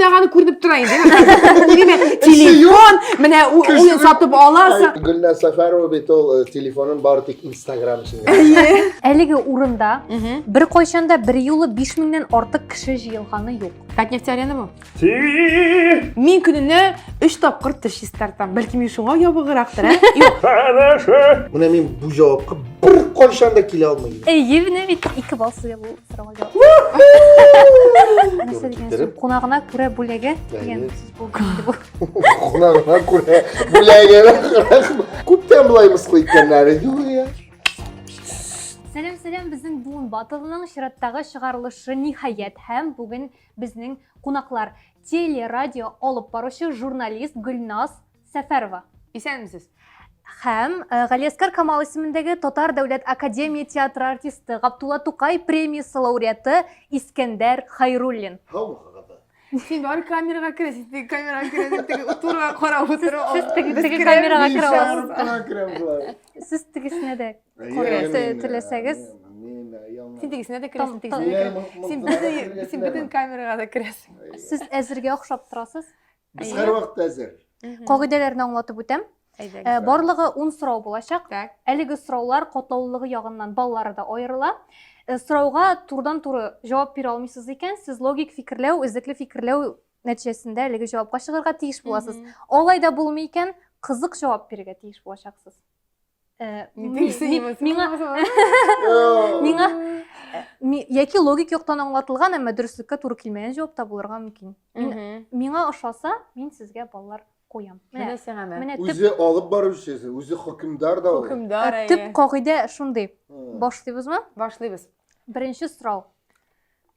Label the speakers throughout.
Speaker 1: уйнағаны көрініп тұрайын деп. Телефон, міне ойын сатып аласың.
Speaker 2: Gülnaz Safarova beti ol telefonun bari tek Instagram için.
Speaker 3: Әлеге урында бір қойшанда бір юлы 5000-ден артық кіші жиылғаны жоқ.
Speaker 1: Как нефтярені бұл? Мен күніне 3 тапқыр тіш тартам. Бәлки мен шуңа ябығырақтыр, Yok.
Speaker 2: Buna men bu javobga bir qo'shanda kela olmayman.
Speaker 3: Евіне бет 2 бал сізге бұл сұрауға жауап. Нәрсе деген қонағына көре бөлеге деген сіз бұл күнде бұл.
Speaker 2: Qonaqına ko'ra bo'lagani ko'pdan bilaymiz qo'yganlari yo'q ya.
Speaker 3: Сәлем, біздің буын батылының шираттағы шығарылышы ниһаят һәм бүгін біздің қонақлар телерадио алып барушы журналист Гүлназ Сәфәрова.
Speaker 1: Есенмісіз?
Speaker 3: Һәм Ғалиаскар Камал исемендәге Татар дәүләт академия театр артисты Ғабдулла Тукай премиясы лауреаты Искәндәр Хайруллин.
Speaker 1: Сен бары камераға кіресің, сен камераға кіресің, ұтырға қарап отыру.
Speaker 3: Сіз теге камераға кіре аласыз. Сіз тегесіне де тілесеңіз.
Speaker 1: Сен тегесіне де кіресің, сен бүтін камераға да кіресің.
Speaker 3: Сіз әзірге оқшап тұрасыз.
Speaker 2: Biz her vaqt hazır.
Speaker 3: Қағидаларын аңлатып өтем. Барлығы 10 сұрау болашақ.
Speaker 1: Так.
Speaker 3: Әлеге сұраулар қотлаулығы жағынан баллары да айырыла. Сұрауға турдан-туры жауап бере алмайсыз екен, сіз логик фикірлеу, іздіклі фикірлеу нәтижесінде әлеге жауапқа шығырға тиіш боласыз. Олайда болмай екен, қызық жауап беруге тиіш болашақсыз. Миңа яки логик жоқтан аңлатылған, әмма дұрыстыққа туры келмеген жауап табылырға мүмкін. Миңа ұшаса, мен сізге баллар қоям.
Speaker 2: Өзі алып барушысы, өзі хукімдар да ол.
Speaker 3: Тип қағида шундай. Башлайбыз ма?
Speaker 1: Башлайбыз.
Speaker 3: Бірінші сұрау.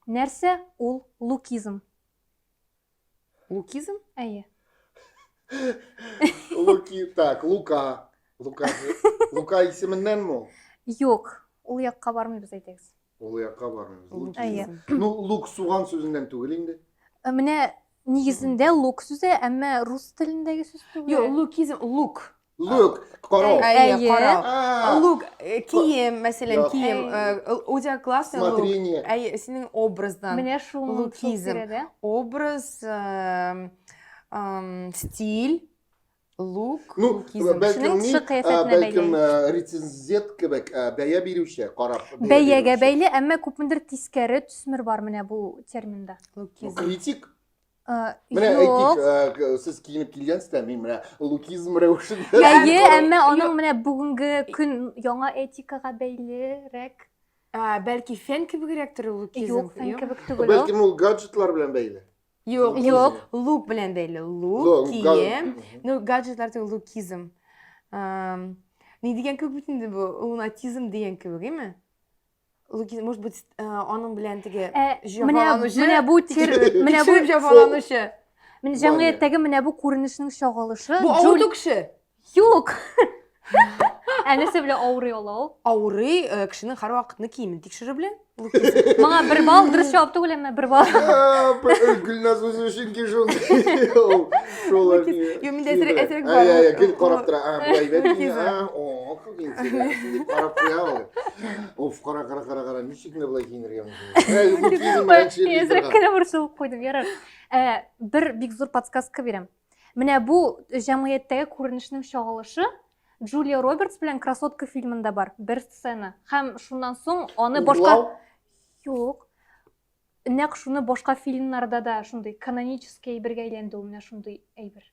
Speaker 3: Нәрсе ол лукизм?
Speaker 1: Лукизм?
Speaker 3: Әйе.
Speaker 2: Так, Лука. Лука исемінен ме?
Speaker 3: Жоқ. Ол яққа бармайбыз айтегіз.
Speaker 2: Ол яққа бармайбыз.
Speaker 3: Әйе.
Speaker 2: Ну, лук суған сөзінден түгел енді.
Speaker 3: Міне негізінде лук сөзі, әмі рус тіліндегі сөз түгел.
Speaker 1: Жоқ, лукизм, лук.
Speaker 2: Лук, қарау.
Speaker 1: Әйе, қарау. Лук, киім, мәселен, киім. Өте классный лук.
Speaker 2: Смотрение.
Speaker 1: Әйе, сенің образдан.
Speaker 3: Міне шуын
Speaker 1: Лукизм. Образ, стиль, лук, лукизм.
Speaker 2: Бәлкім рецензент кебек бәя беруші қарап.
Speaker 3: Бәйеге бәйлі, әмі көпміндір тискәрі түсмір бар міне бұл терминда.
Speaker 2: Критик?
Speaker 3: Міне
Speaker 2: әйтік, сіз киініп келгенсіз, мен міне лукизм рәушін.
Speaker 3: Әйе, әмі оның міне бүгінгі күн яңа этикаға бәйлірек.
Speaker 1: Бәлки фен кебігірек түрі лукизм.
Speaker 3: Жоқ, фен кебік түгілі.
Speaker 2: Бәлкім ол гаджетлар білен бәйлі.
Speaker 1: Жоқ, лук білен бәйлі. Лук, киім. Гаджетлар түгіл лукизм. Не деген кебік бүтінді бұл? Лунатизм деген кебік, еме? Лукизм, может быть, оның білен теге жафаланушы.
Speaker 3: Міне бұл
Speaker 1: Кішіріп жафаланушы.
Speaker 3: Жаңғеттегі міне бұл көрінішінің шағылышы.
Speaker 1: Бұл ауырды кіші?
Speaker 3: Жоқ. Әнесі біле ауыры олау.
Speaker 1: Ауыры кішінің қар уақытыны киімін текшірі білен?
Speaker 3: Маңа бір бал, дұрыс жауапты өлеме, бір бал.
Speaker 2: Гүлназ өзі үшін кешін.
Speaker 1: Йо, менде әсірек бар.
Speaker 2: Гүл қарап тұра. Бұлай бәтіне. Қарап қоя ол. Оф, қара. Нешекіне бұлай кейінерге.
Speaker 3: Әсірек кіні бұршылық қойдым, ярар. Бір бик зор подсказка берем. Міне бұл жәмғияттегі көрінішінің шағылышы Джулия Робертс білен «Красотка» фильмінде бар. Бір сцена. Хәм шундан соң оны башқа... Жоқ. Нәқ шуны башқа фильмларда да шундай канонический әйберге әйленді ол міне шундай әйбер.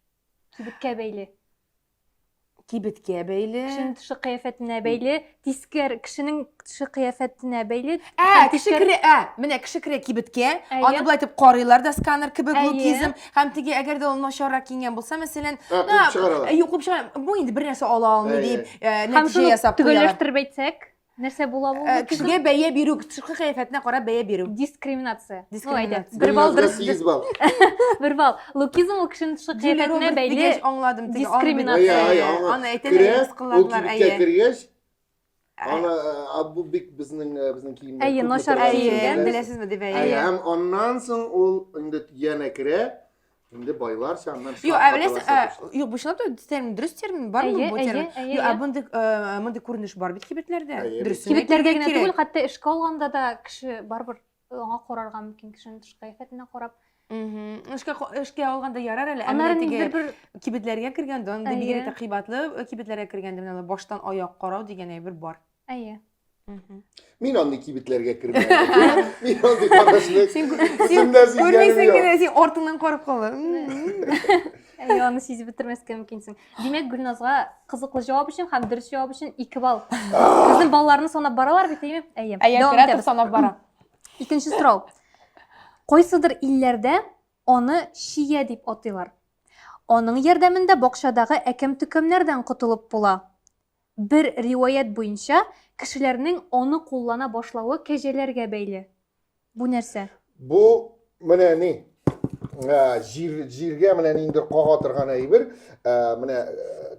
Speaker 3: Кибетке бәйлі.
Speaker 1: Кибетке бәйлі.
Speaker 3: Кішінің түші қияфетіне бәйлі. Тискер кішінің түші қияфетіне бәйлі.
Speaker 1: Міне кіші кіре кибетке. Аны бұлай тіп қарилар да сканер кібік лукизм. Хәм теге әгер де ол нашарра киінген болса, мәселен... Қоп шығарам. Бұл енді бір нәрсе ала алмай deyip нәтиже ясап қоялар.
Speaker 3: Түгелештіріп айтсек, нәрсе бола бұл?
Speaker 1: Кішіге бәйе беру, түшкі қияфетіне қара бәйе беру.
Speaker 3: Дискриминация.
Speaker 1: Бір
Speaker 3: бал. Лукизм ол кішінің түшкі қияфетіне бәйлі дискриминация.
Speaker 1: Аны әйтелер қыларылар әйе.
Speaker 2: Ана бұл бек біздің кейімдер.
Speaker 3: Әйе, нашар кейінген.
Speaker 1: Білесіз ме деп әйе.
Speaker 2: Әм оннан соң ол yana кіре. Şimdi baylar senden
Speaker 1: Yok bu şunlar da termin, dürüst termin var mı bu termin? Yok, bunda көрініш бар бит кибетлерде.
Speaker 3: Кибетлерге генә түгел, хатта эшкә алганда да кеше барбыр аңа карарга мөмкин, кешенең тыш кыяфәтенә карап.
Speaker 1: Эшкә алганда ярар әле.
Speaker 3: Аннары
Speaker 1: Әмма
Speaker 3: ниндидер
Speaker 1: теге
Speaker 3: бер
Speaker 1: кибетләргә кергәндә, анда
Speaker 3: Әйе.
Speaker 1: бигрәк тә кыйбатлы кибетләргә кергәндә менә баштан аяк карау дигән әйбер бар.
Speaker 3: әйе.
Speaker 2: Мин андый кибетләргә кермәдем. Мин андый карашны.
Speaker 1: Син
Speaker 2: Үземдә
Speaker 1: күрмәйсең
Speaker 2: сизгәнем
Speaker 1: генә, син артыңнан карап калыр.
Speaker 3: Әйе, аны сизеп бетермәскә мөмкинсең. Димәк, Гөлназга кызыклы җавап өчен һәм дөрес җавап өчен 2 балл. Безнең балларны санап баралар бит, әйеме? Әйе. Давам
Speaker 1: Әйе,
Speaker 3: итәбез.
Speaker 1: санап бара.
Speaker 3: Икенче сорау. Кайсыдыр илләрдә аны шия дип атыйлар. Аның ярдәмендә бакчадагы әкәм-төкәмнәрдән котылып була. Бер риваять буенча, кешеләрнең аны куллана башлавы кәҗәләргә бәйле. Бу нәрсә?
Speaker 2: Бу менә ни? Җиргә менә ниндидер кага торган әйбер, менә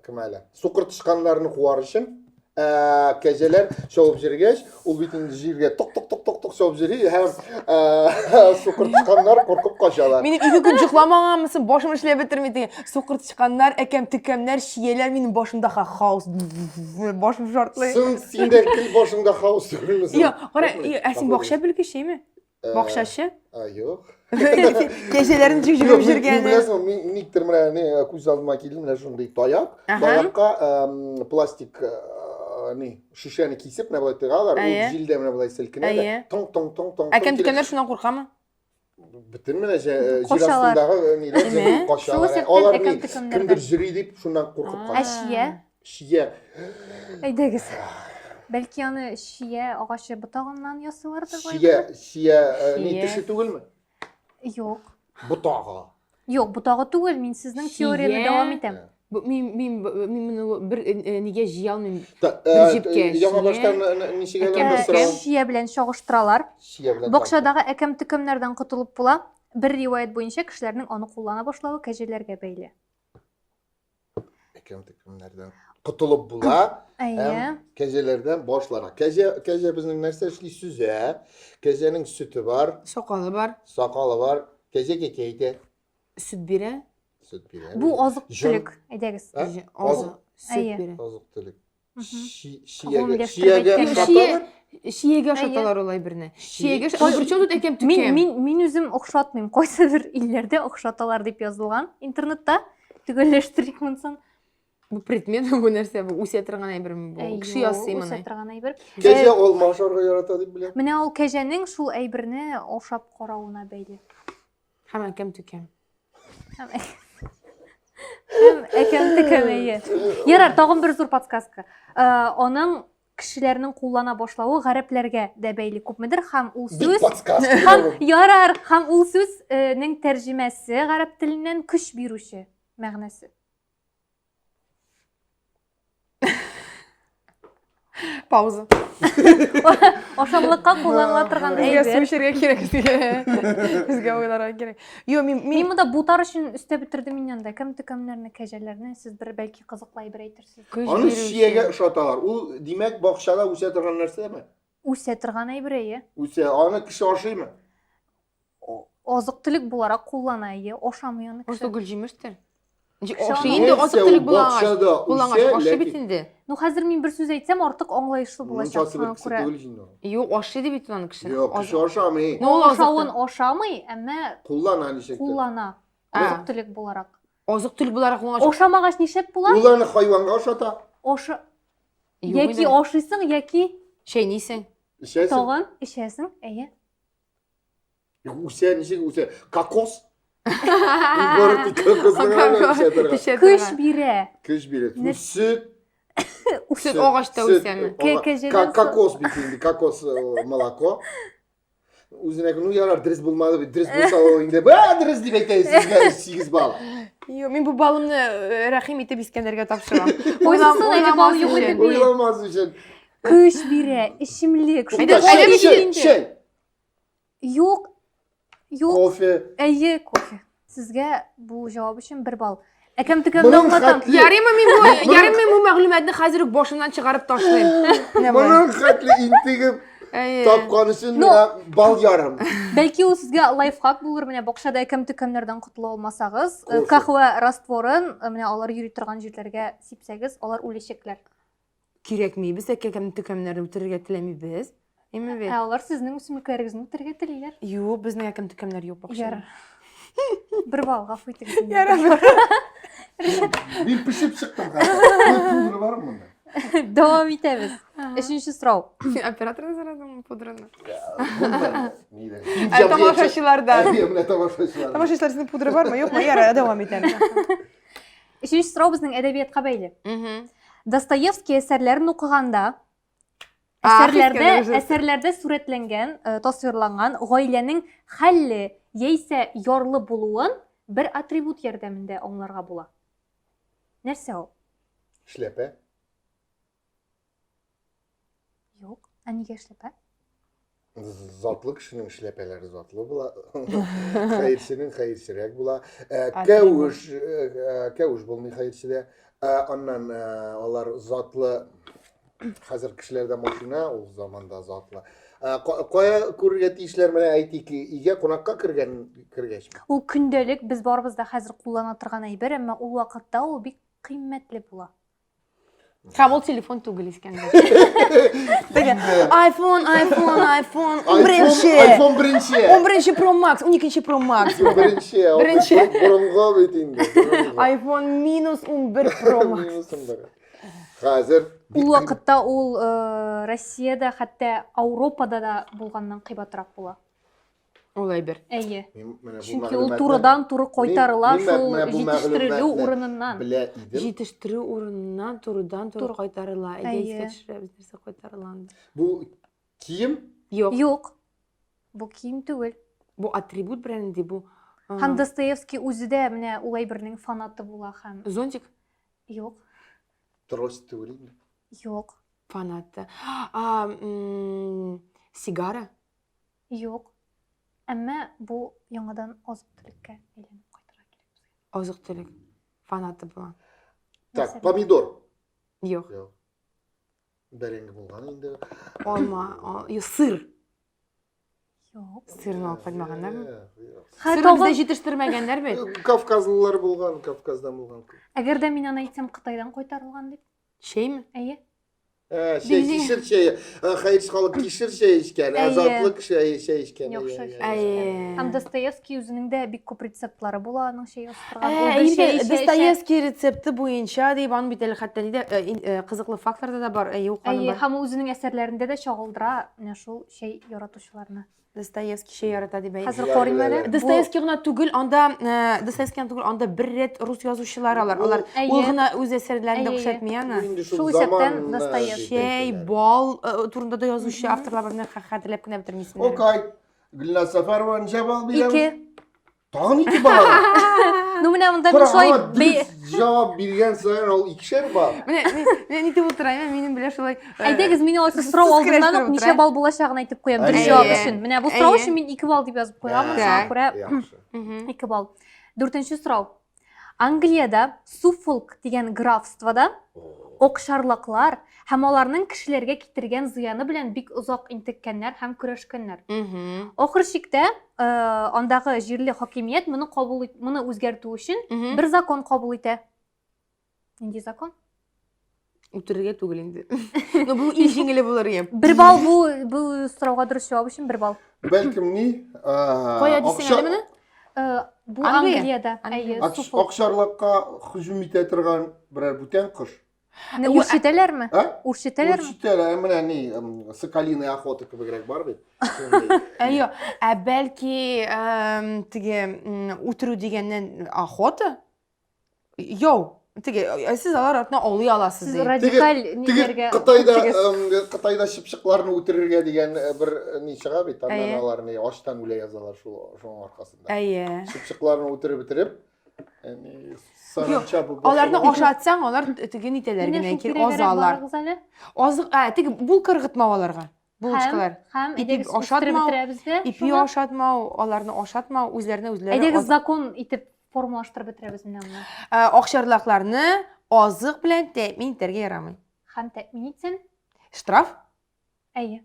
Speaker 2: кем әле? Сукыр тышканнарны куар өчен кәҗәләр шауып җиргәч, ул бит инде җиргә ток шауып җири һәм сукыр тышканнар куркып качалар.
Speaker 1: Минем 2 көн җыкламаганмысың, башым эшләп бетермәде. Сукыр тычканнар, әкәм-төкәмнәр, шияләр минем башымда хаос. Башым шартлый.
Speaker 2: Синдә кил башыңда хаос түгелме?
Speaker 1: Я, кара, син бакча белгечеме? Бакчачы?
Speaker 2: Юк.
Speaker 1: Кәҗәләрне җигеп җиргәне.
Speaker 2: Беләсең, мин никтер менә күз алдыма килде, менә шундый таяк. Таякка пластик шишәне кисеп, менә булай тыгалар, ул җилдә менә булай селкенә. Тong.
Speaker 1: Әкәм-төкәмнәр шуннан куркамы?
Speaker 2: Бөтен менә җир астындагы ниләр кашалар. Алар кемдер җири дип шуннан куркып калган.
Speaker 3: Шия?
Speaker 2: Шия.
Speaker 3: Әйдәгез. Бәлки аны шия агачы ботагыннан ясыйлардыр.
Speaker 2: Шия ни теше түгелме?
Speaker 3: Юк.
Speaker 2: Ботагы.
Speaker 3: Юк, ботагы түгел, мин сезнең теорияны дәвам итәм.
Speaker 1: Мин бер нигә җыя алмыйм.
Speaker 2: Яңа баштан ничегә сорау?
Speaker 3: Шия белән чагыштыралар.
Speaker 2: Шия белән.
Speaker 3: Бакчадагы әкәм-төкәмнәрдән котылып була. Бер риваять буенча кешеләрнең аны куллана башлавы кәҗәләргә бәйле.
Speaker 2: Әкәм-төкәмнәрдән котылып була.
Speaker 3: Әйе.
Speaker 2: Кәҗәләрдән башлана. Кәҗә безнең нәрсә эшли? Сүзә. Кәҗәнең сөте бар,
Speaker 1: Сакалы бар,
Speaker 2: сакалы бар. Кәҗә кәкәйтә.
Speaker 1: сөт бирә.
Speaker 2: Сөт бирә.
Speaker 3: Бу азык-төлек. Әйдәгез.
Speaker 1: Сөт бирә.
Speaker 2: Азык-төлек.
Speaker 3: Гомумләштереп
Speaker 2: Шиягә
Speaker 1: Шиягә шаталар улай берне. Шиягә причем тут әкәм-төкәм.
Speaker 3: Мин үзем охшатмыйм. Кайсыдыр илләрдә охшаталар дип язылган интернетта. Төгәлләштерик монсын.
Speaker 1: Бу предмет бу нәрсә, бу үсә торган әйберме бу? Кеше ясый моны.
Speaker 3: Үсә торган әйбер.
Speaker 2: Кәҗә алма ашарга ярата дип беләм.
Speaker 3: Менә ул кәҗәнең шул әйберне ашап каравына бәйле.
Speaker 1: Һәм әкәм-төкәм.
Speaker 3: Һәм әкәм-төкәм әйе. Ярар, тагын бер зур подсказка. Аның кешеләрнең куллана башлавы гарәпләргә дә бәйле күпмедер һәм ул сүз һәм ул сүзнең тәрҗемәсе гарәп теленнән көч бирүче мәгънәсе.
Speaker 1: Пауза.
Speaker 3: Ашамлыкка кулланыла торган
Speaker 1: Безгә
Speaker 3: әйбер.
Speaker 1: сүчәргә кирәк. Безгә уйларга кирәк. Yo,
Speaker 3: Мин монда бутар өчен өстә бетердем инде. Әкәм-төкәмнәрне, кәҗәләрне сез бер бәлки кызыклы әйбер әйтерсез.
Speaker 2: Аны шиягә ошаталар. Ул димәк бакчада үсә торган нәрсәме?
Speaker 3: Үсә торган әйбер әйе.
Speaker 2: Үсә, аны кеше ашыймы?
Speaker 3: Азык-төлек буларак куллана әйе. Ашамый аны
Speaker 1: Просто
Speaker 3: кеше.
Speaker 1: гөлҗимештер.
Speaker 3: Ашый
Speaker 1: Ашый инде азык-төлек булаган. Булаган
Speaker 2: үсә,
Speaker 1: ашый
Speaker 2: ләкин-
Speaker 1: бит инде.
Speaker 3: Ну хәзер мин бер сүз әйтсәм артык аңлаешлы булачак.
Speaker 2: Мунчасы бер кеше түгел җинде.
Speaker 1: Юк, ашый дип бит аны кеше.
Speaker 2: Юк, кеше ашамый.
Speaker 1: Ну, ул
Speaker 3: Ашавын ашамый, әмма
Speaker 2: Куллана ничектер.
Speaker 3: куллана. Азык-төлек буларак.
Speaker 1: Азык-төлек буларак булаган.
Speaker 3: Ашамагач нишәп була?
Speaker 2: Ул аны хайванга ашата.
Speaker 3: Аша яки ашыйсың, яки
Speaker 1: Шәйнисең.
Speaker 2: Ишәсең.
Speaker 3: тагын эчәсең, әйе.
Speaker 2: Үсә, ничек үсә? Кокос. Игорь кокосны
Speaker 3: Көч бирә.
Speaker 2: Көч бирә. Сүт.
Speaker 1: Сөт агачта үсәме?
Speaker 3: Кәҗәдән
Speaker 2: Кокос бит инде, кокос молоко. Үзенә ну ярар дрес булмады бит, дрес булса ул инде. Дрес дип әйтәсез, 8 балл.
Speaker 1: Yo, мин бу балымны рәхим итеп Искәндәргә тапшырам.
Speaker 3: Кайсысын әйтеп ал юк дип.
Speaker 2: Уйламас өчен.
Speaker 3: Көч бирә, эчемлек.
Speaker 2: Чәй.
Speaker 3: Юк. Юк.
Speaker 2: Кофе.
Speaker 3: Әйе, кофе. Сезгә бу җавап өчен 1 балл. Әкәм-төкәмнән аңлатам.
Speaker 1: Ярыймы бу мәгълүматны хәзер үк башымнан чыгарып ташлыйм.
Speaker 2: Моның хәтле интегеп тапкан өчен бал ярым.
Speaker 3: Бәлки ул сезгә лайфхак булыр, менә бакчада әкәм-төкәмнәрдән котыла алмасагыз, кахва растворын, менә алар йөри торган җирләргә сипсәгез, алар үләчәкләр.
Speaker 1: Кирәкми, без әкәм-төкәмнәрне үтерергә теләмибез. Әмма бит.
Speaker 3: Алар сезнең үсемлекләрегезне үтерергә телиләр.
Speaker 1: Юк, безнең әкәм-төкәмнәр юк бакчада.
Speaker 3: Ярар. Bir bal, ғафу етіңіз.
Speaker 1: Yaramıyor.
Speaker 2: Ben pişip çıktım kanka. Pudra var mı bunda?
Speaker 3: Devam etemiz. Üçüncü сұрау.
Speaker 1: Operatordan soradım pudraны.
Speaker 2: Bunlar neydi?
Speaker 1: Tamaşaçılardan.
Speaker 2: Emine tamaşaçılar.
Speaker 1: Tamaşaçılar sizin pudra var mı? Yok mu? Yara devam edelim.
Speaker 3: Üçüncü сұрау біздің әдебиетқа бәйлі. Достоевский әсерлерін оқығанда, әсерлерде суретленген, тасвирланған ғаиленің хәллі, яйсе ярлы болуын bir атрибут ярдәмендә аңларга була. Нәрсә ул?
Speaker 2: Şlepe.
Speaker 3: Юк, ә нигә эшләпә?
Speaker 2: Zatlı kişinin şlepeleri zatlı bula. Hayırsının hayırsıryak bula. Kavuş bulmuyor hayırsıda. Ondan onlar zatlı hazır kişilerde maşina o zaman da zatlı. Koya kurget işler mene aytik iге konakka kirgeç mi?
Speaker 3: Ул көндәлек без барыбыз да хәзер куллана торган әйбер, әмма ул вакытта ул бик кыйммәтле була.
Speaker 1: Камол телефон түгел искәндә. iPhone.
Speaker 2: iPhone birinci.
Speaker 1: 11 Pro Max, 12 Pro Max.
Speaker 2: Birinci. Burunga bitindi.
Speaker 1: iPhone minus 11 Pro Max.
Speaker 2: Hazır.
Speaker 3: Ул вакытта ул Россиядә, хәтта Европада да булганнан кыйбатрак була.
Speaker 1: Олай бер.
Speaker 3: Әйе. Чөнки ул турыдан-туры кайтарыла, шул җитештерелү урыныннан.
Speaker 1: Җитештерү урыныннан турыдан-туры кайтарыла. Әйе, төшерәбез нәрсә кайтарылган.
Speaker 2: Bu kiyim?
Speaker 1: Юк.
Speaker 3: Юк. Бу кием түгел.
Speaker 1: Бу атрибут бренди бу.
Speaker 3: Һәм Достоевский үзе дә менә ул әйбернең фанаты була һәм.
Speaker 1: Зонтик.
Speaker 3: Юк.
Speaker 2: Трость түгел.
Speaker 3: Юк.
Speaker 1: Фанаты. Сигара.
Speaker 3: Юк. Әмма бу яңадан азык-төлеккә әйләнеп кайтырга кирәк безгә.
Speaker 1: Азык-төлек. Фанаты була.
Speaker 2: Так, помидor.
Speaker 1: Юк.
Speaker 2: Бәрәңге булган инде.
Speaker 1: Алма, сыр.
Speaker 3: Юк.
Speaker 1: Сырны алып кайтмаганнармы?
Speaker 3: Хәтта
Speaker 1: Сырны бездә җитештермәгәннәр бит.
Speaker 2: Кавказлылар булган, Кавказдан булган.
Speaker 3: Әгәр дә мин аны әйтсәм, Кытайдан кайтарылган дип.
Speaker 1: Şeymi?
Speaker 3: Әйе.
Speaker 2: Kişir şey, hayırsız kalıp kişir şey işken, azatlık şey işken.
Speaker 3: Һәм Достоевский үзенең дә бик күп рецептлары була, аның şey
Speaker 1: Достоевский рецепты буенча дип аны бит әле хәтта нидә кызыклы фактларда да бар.
Speaker 3: Әйе, һәм үзенең әсәрләрендә дә чагылдыра менә шул şey яратучыларны.
Speaker 1: Достоевский şey ярата дип әйтә.
Speaker 3: Хәзер карыйм әле.
Speaker 1: Достоевский гына түгел, анда бер рет рус язучылар алар. Ул гына үз әсәрләрендә күрсәтми аны.
Speaker 3: Шул исәптән Достоевский.
Speaker 1: Şey, bal turunda da yazучы авторлар бар, менә хәтерләп кенә битермисең.
Speaker 2: Okay. Gülnaz Safarova ничә бал бирә?
Speaker 3: 2.
Speaker 2: Тагын 2 бал.
Speaker 3: Ну менә монда мин шулай
Speaker 2: җавап биргән саен ул 2шәр бал.
Speaker 1: Менә нитеп утырайм, минем белә шулай.
Speaker 3: Әйдәгез, мин алайса сорау алдыннан ук ничә бал булачагын әйтеп куям бер җавап өчен. Менә бу сорау өчен мин 2 бал дип язып куям, шуңа күрә 2 бал. 4нче сорау. Англиядә Суффолк дигән графствода окшарлыклар һәм аларның кешеләргә китергән зыяны белән бик озак интеккәннәр һәм көрәшкәннәр. Ахыр чиктә андагы җирле хакимият моны үзгәртү өчен бер закон кабул итә. Нинди закон?
Speaker 1: Үтерергә түгел инде. Ну бу иң җиңеле булыр иде.
Speaker 3: 1 бал бу сорауга дөрес җавап өчен 1 бал.
Speaker 2: Бәлкем ни?
Speaker 1: Кая дисең әле моны?
Speaker 3: Бу Англиядә. Әйе, Суффолк.
Speaker 2: Акшарлыкка һөҗүм итә торган берәр бүтән кош.
Speaker 3: Үрчетәләрме?
Speaker 2: Үрчетәләр.
Speaker 3: Үрчетәләрме?
Speaker 2: Менә ни, соколиная охота кебегрәк бар бит.
Speaker 1: Әйе, бәлки теге үтерү дигәннән охота? Йоу, теге сез алар артына аулый аласыз.
Speaker 3: Сез радикаль ниләргә?
Speaker 2: Кытайда чыпчыкларны үтерергә дигән бер ни чыга бит. Аларны аштан үлә язалар шуның аркасында.
Speaker 1: Әйе.
Speaker 2: Чыпчыкларны үтереп битереп,
Speaker 1: аларны ашатсаң, алар теге нитәләр генә кир азалар. Азык, теге бул кыргытмау аларга. Булышкалар.
Speaker 3: Һәм әйдәгез ашатмау,
Speaker 1: ипи ашатмау, аларны ашатмау, үзләренә үзләре.
Speaker 3: Әйдәгез закон итеп формалаштырып бетерәбез менә моны.
Speaker 1: Акчарлыкларны азык белән тәэмин итәргә ярамый.
Speaker 3: Һәм тәэмин итсен?
Speaker 1: Штраф?
Speaker 3: Әйе.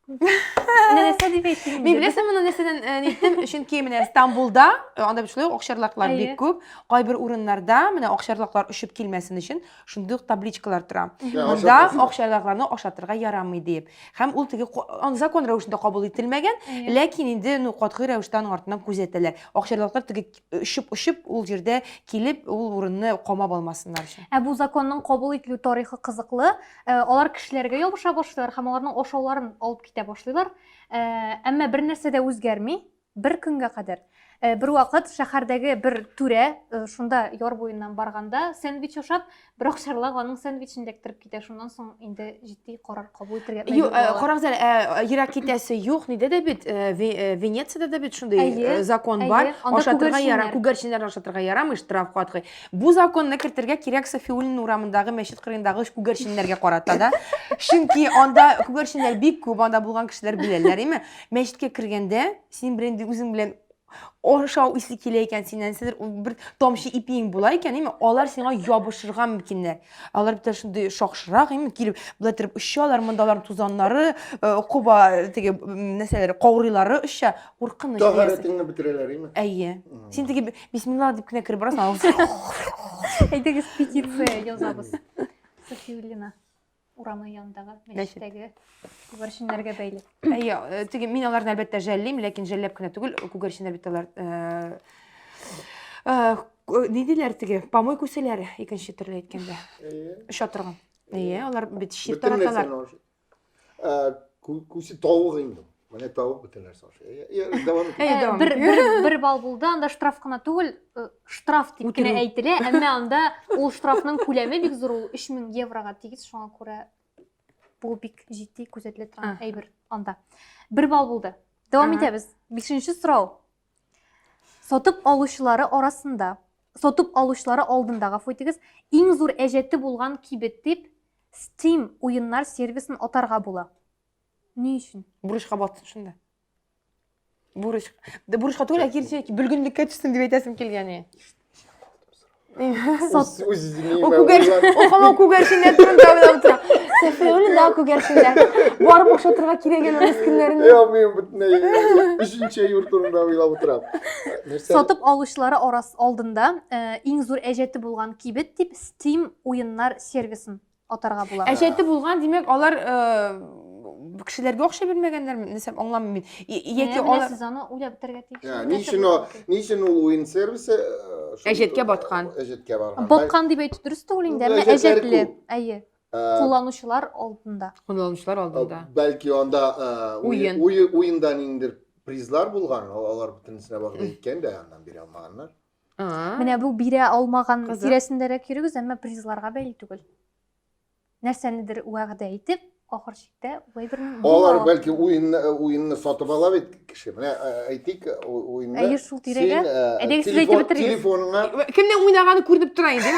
Speaker 3: Нәрсә дип әйттең?
Speaker 1: Мен білесің, мұны нәрседен неттім, чөнки менә Стамбулда, анда бит шулай акчарлаклар бик күп. Кайбер урыннарда менә акчарлаклар ушып килмәсен өчен шундый табличкалар тора. Монда акчарлакларны ашатырга ярамый дип. Һәм ул теге закон рәвешендә кабул ителмәгән, ләкин инде катгый рәвештә аның артыннан күзәтәләр. Акчарлаклар теге ушып ул җирдә килеп ул урынны камап алмасыннар өчен.
Speaker 3: Бу законның кабул ителү тарихы кызыклы. Алар кешеләргә ябыша башлыйлар һәм аларның ашауларын алып китә башлыйлар. Әмма бер нәрсә дә үзгәрми, бер көнгә кадәр. Бер вакыт шәһәрдәге бер түрә, шунда яр буеннан барганда, сэндвич ашап, бер акчарлак аның сэндвичен эләктереп китә. Шуннан соң инде җитди карар кабул итәргә мәҗбүр була.
Speaker 1: Карагыз әле, ерак китәсе юк, ниндә дә бит, Венециядә дә бит шундый закон бар. Ашатырга ярамый, күгәрченнәр ашатырга ярамый, штраф каткый. Бу законны кертергә кирәк Софиуллин урамындагы мәчет кырыендагы күгәрченнәргә карата да. Чөнки анда күгәрченнәр бик күп, анда булган кешеләр беләләр, име? Мәчеткә кергәндә, син белән үзең белән Ошау исе килә икән синнән бер тамчы ипиң була икән, име? Алар сиңа ябышырга мөмкиннәр. Алар бит шундый шакшырак, име? Килеп, булай торып ушалар, мондалар тузаннары, куба теге нәрсәләр, каурыйлары уша, куркыныч.
Speaker 2: Тахаратыңны бетерәләр, име?
Speaker 1: Әйе. Син теге бисмилла дип кенә кире барасың.
Speaker 3: Әйдәгез петиция язабыз. Софиуллина урамы янындагы мәчеттәге күгәрченнәргә бәйле.
Speaker 1: Әйе, теге мин аларны әлбәттә жәллим, ләкин жәлләп кенә түгел, күгәрченнәр бит алар ни диләр теге, помойка үсәләре, икенче төрле әйткәндә. Шатырган. Әйе, алар бит шир тараталар.
Speaker 2: Күсе тавык инде. Менә тавык бөтенләр сашы. Давам.
Speaker 3: Бер бал булды, анда штраф кына түгел, штраф дип кенә әйтелә, әмма анда ул штрафның күләме бик зур, ул 3000 еврога тигез, шуңа күрә бу бик җитди күзәтелә торган әйбер анда. Бер бал булды. Дәвам итәбез. 5нче сорау. Сатып алучылары арасында, сатып алучылары алдында гафуйтыгыз, иң зур әҗәте булган кибет дип Steam уеннар сервисын атарга була. Ни өчен?
Speaker 1: Бурычка баттың шунда. Бурычка түгел, кирчек, бүлгүнлүккә түстең дип әйтәсем килгән. Охама күгәрченнәр турында уйлап тора. Сәфиуллин да күгәрченнәр. Барып ашатырга кирәк эмес көннәрне.
Speaker 2: Мен бөтенләй 3нче йорт турында уйлап утырам.
Speaker 3: Сатып алучылары алдында иң зур әҗәте булган кибет дип Steam уеннар сервисын атарга була.
Speaker 1: Әҗәте булган, димәк, алар кешеләргә акча бирмәгәннәрме? Нисем аңламыйм мин. Яки алар
Speaker 3: сез аны уйлап бетерергә тиеш.
Speaker 2: Ничен ул уен сервисы
Speaker 1: әҗәткә баткан.
Speaker 2: Әҗәткә барган.
Speaker 3: Баткан дип әйтү дөрес түгел инде, әмма әҗәтле. Әйе. Кулланучылар алдында.
Speaker 1: Кулланучылар алдында.
Speaker 2: Бәлки анда уендан индер призлар булган, алар бөтенесенә багып әйткән дә, аннан бире алмаганнар.
Speaker 3: Менә бу бирә алмаган тирәсендәрәк йөрегез, әмма призларга бәйле түгел. Нәрсәнедер вәгъдә итеп, ахыр чиктә вайберның
Speaker 2: алар бәлки уенны сатып ала бит кеше. Менә әйтик, уенны.
Speaker 3: Әйе, шул тирәгә. Әйдәгез сез әйтеп бетерегез.
Speaker 2: Телефоныңа
Speaker 1: Кемнең уйнаганы күреп тора инде.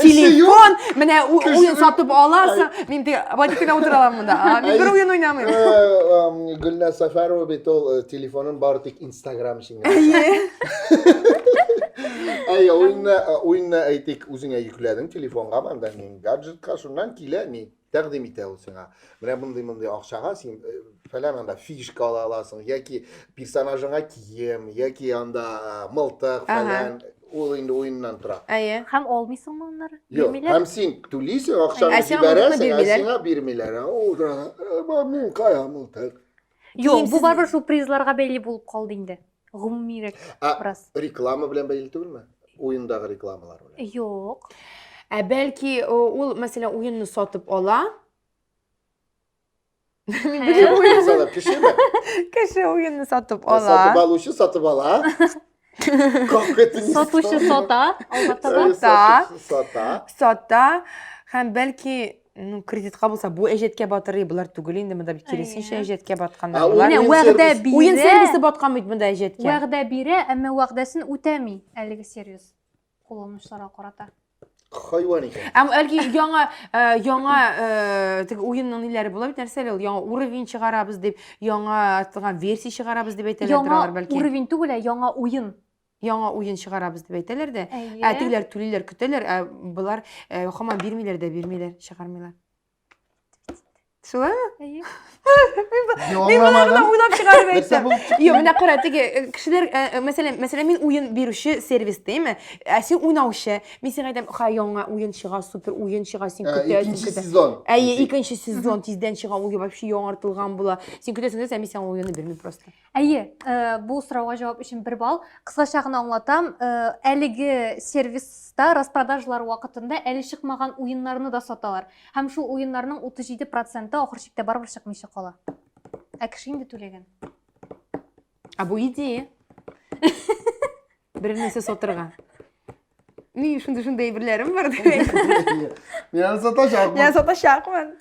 Speaker 1: Телефон, менә уен сатып аласың. Мин батикада утыра алам монда. Мин бер уен уйнамыйм.
Speaker 2: Гөлнә Сафарова бит ул телефонын бары тик Instagram өчен. Әйе, уенны әйтик, үзеңә йөкләдең телефонга, монда мин гаджетка шуннан килә, ни тәкъдим итә ул сиңа. Менә мондый акчага син фәлән анда фишка ала аласың, яки персонажыңа кием, яки анда мылтык фәлән. Ул инде уеннан тора.
Speaker 1: Әйе.
Speaker 3: Һәм алмыйсыңмы аннары?
Speaker 2: Бирмиләр. Һәм син түлисең, акчаны җибәрәсең, сиңа бирмиләр. Ул мин кая мылтык.
Speaker 3: Юк, бу барбыр шул призларга бәйле булып калды инде. Гомумирәк раз.
Speaker 2: Реклама белән бәйле түгелме? Уендагы рекламалар белән.
Speaker 3: Юк.
Speaker 1: Бәлки ул, мәсәлән, уенны сатып ала.
Speaker 2: Кешеме?
Speaker 1: Кеше уенны сатып ала.
Speaker 2: Сатып алучы сатып ала.
Speaker 3: Сатучы сата,
Speaker 2: албатта
Speaker 1: сата. Һәм бәлки кредитка булса, бу әҗәткә батырый, булар түгел инде, монда бит киресенчә әҗәткә батканнар.
Speaker 3: Вәгъдә бирә.
Speaker 1: Уен сервисы баткан бит монда әҗәткә.
Speaker 3: Вәгъдә бирә, әмма вәгъдәсен үтәми әлеге сервис. Кулланучыларга карата.
Speaker 2: Хайван икән.
Speaker 1: Әлки яңа теге уенның ниләре була бит, нәрсәләр ул? Яңа уровень чыгарабыз дип, яңа торган версия чыгарабыз дип әйтәләр торалар бәлки.
Speaker 3: Яңа уровень түгел, яңа уен.
Speaker 1: Яңа уен чыгарабыз дип әйтәләр дә.
Speaker 3: Әйе.
Speaker 1: Тегеләр түлиләр, көтәләр, булар һаман бирмиләр дә, чыгармыйлар. Шулаймы?
Speaker 3: Әйе.
Speaker 2: Аңламадым.
Speaker 1: Уйлап чыгарып
Speaker 2: Нәрсә
Speaker 1: әйттем.
Speaker 2: булып чыкты?
Speaker 1: Йо, менә кара, теге кешеләр, мәсәлән, мин уен бирүче сервис дейме? Син уйнаучы. Мин сиңа әйтәм, ха, яңа уен чыга, супер уен чыга, син көтәсең.
Speaker 2: Икенче сезон.
Speaker 1: Әйе, икенче сезон тиздән чыга, ул вообще яңартылган була. Син көтәсең дә, мин сиңа уенны бирмим просто.
Speaker 3: Әйе, бұл сұрауға жауап үшін 1 балл. Қысқаша ғана аңлатам, әлігі сервиста распродажалар уақытында әлі шықмаған ойындарны да саталар. Һәм шул ойыннарның 37% ахырчыкта барыбер шықмыйча кала. Ә кеше инде түләгән.
Speaker 1: А бу идея. Бер нәрсә сатырга. Мин шундай әйберләрем бар.
Speaker 2: Мин аны сатачакмын.
Speaker 1: Я сатачакмын.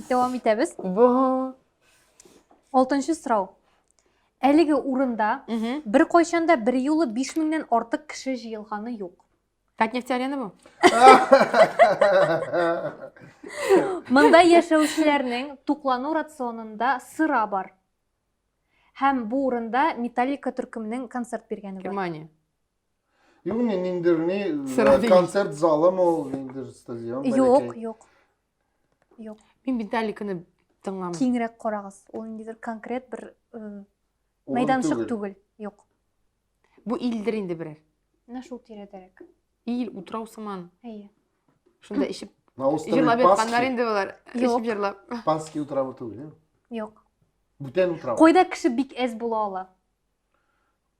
Speaker 3: Дәвам итәбез.
Speaker 1: Бу.
Speaker 3: 6-нчы сорау. Әлеге урында бер кайчанда бер юлы 5000-дән артык кеше җыелганы юк.
Speaker 1: Татнефть-арена бу.
Speaker 3: Монда яшәүчеләрнең туклану рационында сыра бар. Һәм бу урында Металлика төркеменең концерт биргәне бар.
Speaker 1: Германия.
Speaker 2: Юк, ниндер
Speaker 1: Сыра değil.
Speaker 2: концерт залымы ул, ниндер стадион.
Speaker 3: Юк, юк. Юк.
Speaker 1: Мин Металликаны тыңламыйм.
Speaker 3: Киңрәк карагыз. Ул ниндидер конкрет бер мәйданчык түгел. Юк.
Speaker 1: Бу илдер инде берәр.
Speaker 3: Менә шул тирәдәрәк.
Speaker 1: Ил, утрау сыман.
Speaker 3: Әйе.
Speaker 1: Шунда ишеп
Speaker 2: На острове
Speaker 1: җырлап ятканнар
Speaker 2: Пасхи.
Speaker 1: инде булар.
Speaker 3: Юк.
Speaker 1: Ишеп җырлап.
Speaker 2: Пасхи утравы түгел.
Speaker 3: Юк.
Speaker 2: Бүтән утрау.
Speaker 3: Койда кеше бик әз була ала.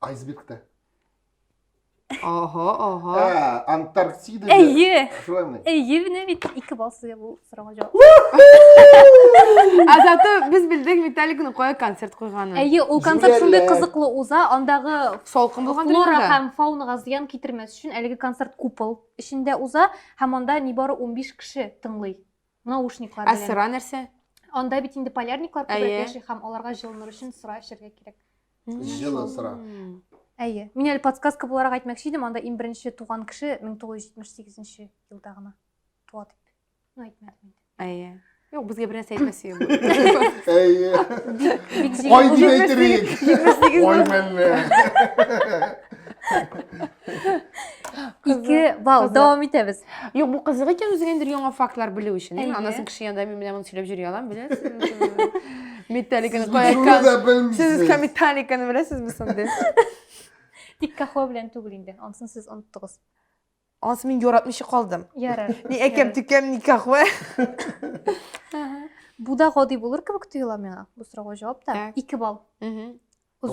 Speaker 2: Айсбергта.
Speaker 1: Ага.
Speaker 2: Антарктида.
Speaker 3: Әйе.
Speaker 2: Шулаймы?
Speaker 3: Әйе, менә бит 2 балл сезгә бу сорауга җавап.
Speaker 1: Азаты без билдек Металликаны кая концерт куйганын.
Speaker 3: Әйе, ул концерт шундый
Speaker 2: Җүләрләр.
Speaker 3: кызыклы уза, андагы
Speaker 1: Салкын булган
Speaker 3: флора
Speaker 1: дөньяда.
Speaker 3: һәм фаунага зыян китермәс өчен әлеге концерт купол эчендә уза һәм анда нибары 15 кеше тыңлый. Наушниклар
Speaker 1: Ә
Speaker 3: белән.
Speaker 1: сыра нәрсә?
Speaker 3: Анда бит инде полярниклар күбрәк
Speaker 1: Әйе.
Speaker 3: яши һәм аларга җылыныр өчен сыра эчәргә кирәк.
Speaker 2: Җылы сыра.
Speaker 3: Әйе. Мин әле подсказка буларак әйтмәкче идем, анда иң беренче туган кеше 1978 елда гына туа дип. Ну әйтмәдем инде.
Speaker 1: Әйе. Юк, безгә бер нәрсә әйтмәсе бу.
Speaker 2: Әйе.
Speaker 3: Бик
Speaker 2: Ой,
Speaker 3: җиңел.
Speaker 2: дип әйтерик.
Speaker 1: 28
Speaker 2: Ой,
Speaker 1: бал.
Speaker 2: мәнне.
Speaker 3: 2 балл. Дәвам итәбез.
Speaker 1: Юк, бу кызык икән үзеңә инде яңа фактлар белү өчен.
Speaker 3: Әйе.
Speaker 1: Анасын кеше янда мин менә моны сөйләп йөри алам, беләсез? Металликаны
Speaker 2: Сез
Speaker 1: кая
Speaker 2: шуны да
Speaker 1: Сез
Speaker 2: белмисез.
Speaker 1: Металликаны беләсезме соңда?
Speaker 3: Тик кахва белән түгел инде. Анысын сез оныттыгыз.
Speaker 1: Ансы мин яратмыйча калдым.
Speaker 3: Ярар.
Speaker 1: Ни әкәм тикәм никах ва.
Speaker 3: Бу да гади булыр кебек тоела миңа. Бу сорауга җавап та
Speaker 1: Так.
Speaker 3: 2 балл. Узын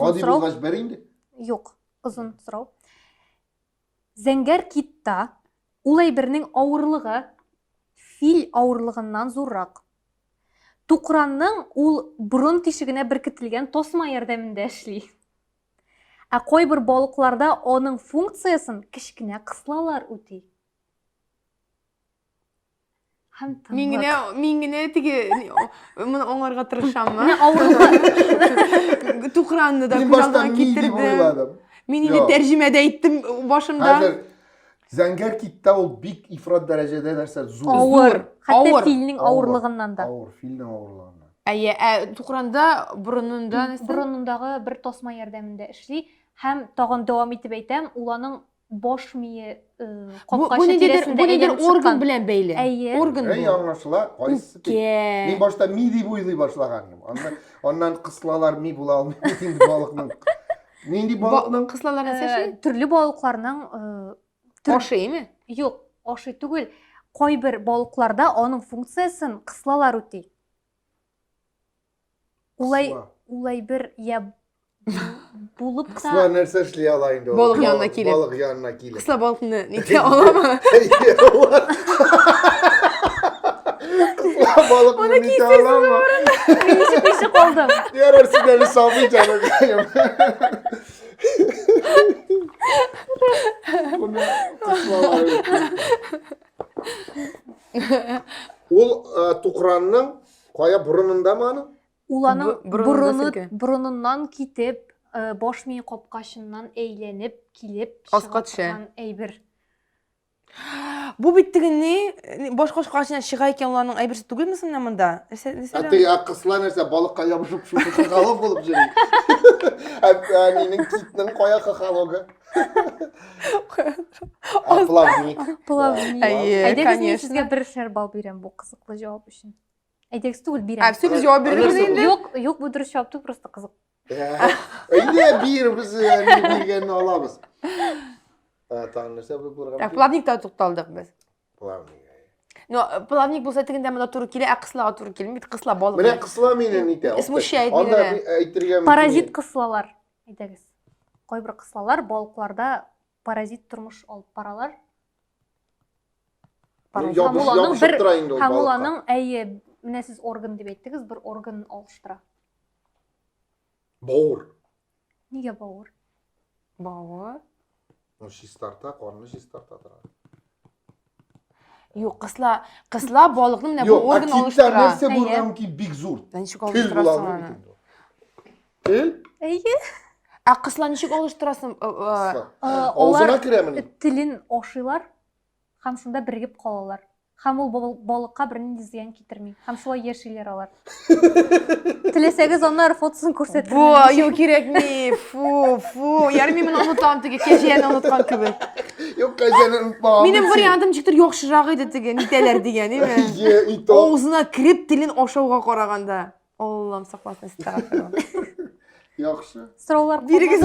Speaker 2: Гади
Speaker 3: сорау.
Speaker 2: булгач бер инде.
Speaker 3: Юк, озын сорау. Зәңгәр китта ул әйбернең авырлыгы фил авырлыгыннан зуррак. Туқранның ул бурын тишегенә беркетелгән тосма ярдәмендә эшли. Ә кайбер балыкларда аның функциясын кечкенә кыслалар үти. Һәм
Speaker 1: Мин генә теге моны аңарга тырышаммы?
Speaker 3: Менә авырлыгы
Speaker 1: Туқранны да
Speaker 2: Мин башта
Speaker 1: күзалдыма
Speaker 2: ми дип
Speaker 1: китердем.
Speaker 2: уйладым.
Speaker 1: Мин инде
Speaker 2: Юк.
Speaker 1: тәрҗемәдә әйттем башымда.
Speaker 2: Хәзер зәңгәр китта ул бик ифрат дәрәҗәдә нәрсә зур.
Speaker 3: авыр. Хәтта
Speaker 1: Авыр.
Speaker 3: филнең
Speaker 2: Авыр.
Speaker 3: авырлыгыннан да.
Speaker 2: Авыр, филнең авырлыгыннан.
Speaker 1: Әйе, туқранда борынында нәрсә?
Speaker 3: Борынындагы бер тосма ярдәмендә эшли һәм тагын дәвам итеп әйтәм, уланың баш мие капкачы
Speaker 1: Бу
Speaker 3: тирәсендә
Speaker 1: нидер
Speaker 3: әйләнеп
Speaker 1: орган
Speaker 3: чыккан.
Speaker 1: белән бәйле.
Speaker 3: Әйе.
Speaker 1: Орган
Speaker 2: Әй,
Speaker 1: бу.
Speaker 2: аңлашыла. Кайсы? Мин
Speaker 1: Ке.
Speaker 2: башта ми дип уйлый башлаганым. Аннан кыслалар ми була алмый инде балыкның. Нинди балыкның?
Speaker 1: Кыслалар нәрсә?
Speaker 3: Төрле балыкларның
Speaker 1: Ашыймы?
Speaker 3: юк, ашый түгел. Кайбер балыкларда аның функциясын кыслалар үти. Улай бер я булып
Speaker 2: Кысла
Speaker 3: та
Speaker 2: нәрсә эшли ала инде. ул?
Speaker 1: Балык янына килеп.
Speaker 2: Балык янына килеп.
Speaker 1: Кысла балыкны нитә аламы?
Speaker 2: Кысла балыкны нитә аламы?
Speaker 3: ничек калдым.
Speaker 2: Ярар сине сабый җаныкаем. Буны кыслалар. Ул туқранның кая бурынындамы аның?
Speaker 3: Уланың
Speaker 1: Борынында селкә.
Speaker 3: борыныннан китеп, баш мие капкачыннан әйләнеп килеп
Speaker 1: Аска төшә.
Speaker 3: чыган әйбер.
Speaker 1: Бу бит тегене башка кашына чыга икән уларның әйберсе түгелме соң монда?
Speaker 2: Теге кысла нәрсә балыкка ябышып шушы кахалог булып йөри. Нинең китнең кая кахалогы? Плавник.
Speaker 3: Плавник.
Speaker 1: Әйе,
Speaker 3: Әйдәгез мен
Speaker 1: конечно.
Speaker 3: сезгә бер шәр бал бирәм бу кызыклы җавап өчен. Әйдәгез түгел
Speaker 1: А,
Speaker 3: бирәм.
Speaker 1: все biz cevap veriyoruz
Speaker 2: Anlarsın.
Speaker 1: şimdi.
Speaker 3: Yok bu dürüst cevap түгел, просто кызык.
Speaker 2: Yine bir biz bilgenini alamız. Tanrısa bu program.
Speaker 1: Plavnik'ta to'xtaldik biz.
Speaker 2: Плавник.
Speaker 1: No, plavnik bo'lsa tiganda mana to'g'ri keladi, qisloq to'g'ri kelmaydi, qisloq boliq.
Speaker 2: Mene kısla menen ite.
Speaker 1: Ismı şey
Speaker 2: Onda
Speaker 1: bilir.
Speaker 2: aytırgan.
Speaker 3: Паразит кыслалар. Әйдәгез. Кайбер кыслалар балыкларда паразит тормыш алып баралар.
Speaker 2: Yapışıp durayın da o
Speaker 3: Һәм
Speaker 2: balıkka.
Speaker 3: уларның әйе, менә сез орган дип әйттегез, бер орган алыштыра.
Speaker 2: Boğur.
Speaker 3: Нигә бавыр?
Speaker 1: Bavur.
Speaker 2: O şistarta, kornu şistarta duradi.
Speaker 1: Yo'q, qisloq boliqni mana bu
Speaker 2: Yok,
Speaker 1: organ
Speaker 2: akitler
Speaker 1: oluşturadi.
Speaker 2: nerse buradan ki big zur.
Speaker 1: Nechuk
Speaker 2: Til
Speaker 1: oluşturasan
Speaker 2: bulanır
Speaker 1: uni?
Speaker 2: butun. Til?
Speaker 3: Әйе.
Speaker 1: A qisloq nechuk oluşturasan?
Speaker 2: Ağzına kiremin.
Speaker 3: Телен ашыйлар һәм шунда бергеп калалар. Һәм ул балыкка бер нинди зыян китерми. Һәм шулай яшиләр алар. Теләсәгез аннар фотосын күрсәтергә.
Speaker 1: Bu, yo'q kerakmi? Fu. Yarım men unutam tigi, kechani unutgan kibir.
Speaker 2: Yok kajanın bağımı.
Speaker 1: Mening variantim chiqtir yaxshiroq edi tigi, nitalar deganimi?
Speaker 2: Ye, ito.
Speaker 1: Og'zina kirib tilin oshovga qaraganda. Allohim saqlasin, istag'firullah.
Speaker 2: Yaxşı.
Speaker 3: Сораулар.
Speaker 1: Birigiz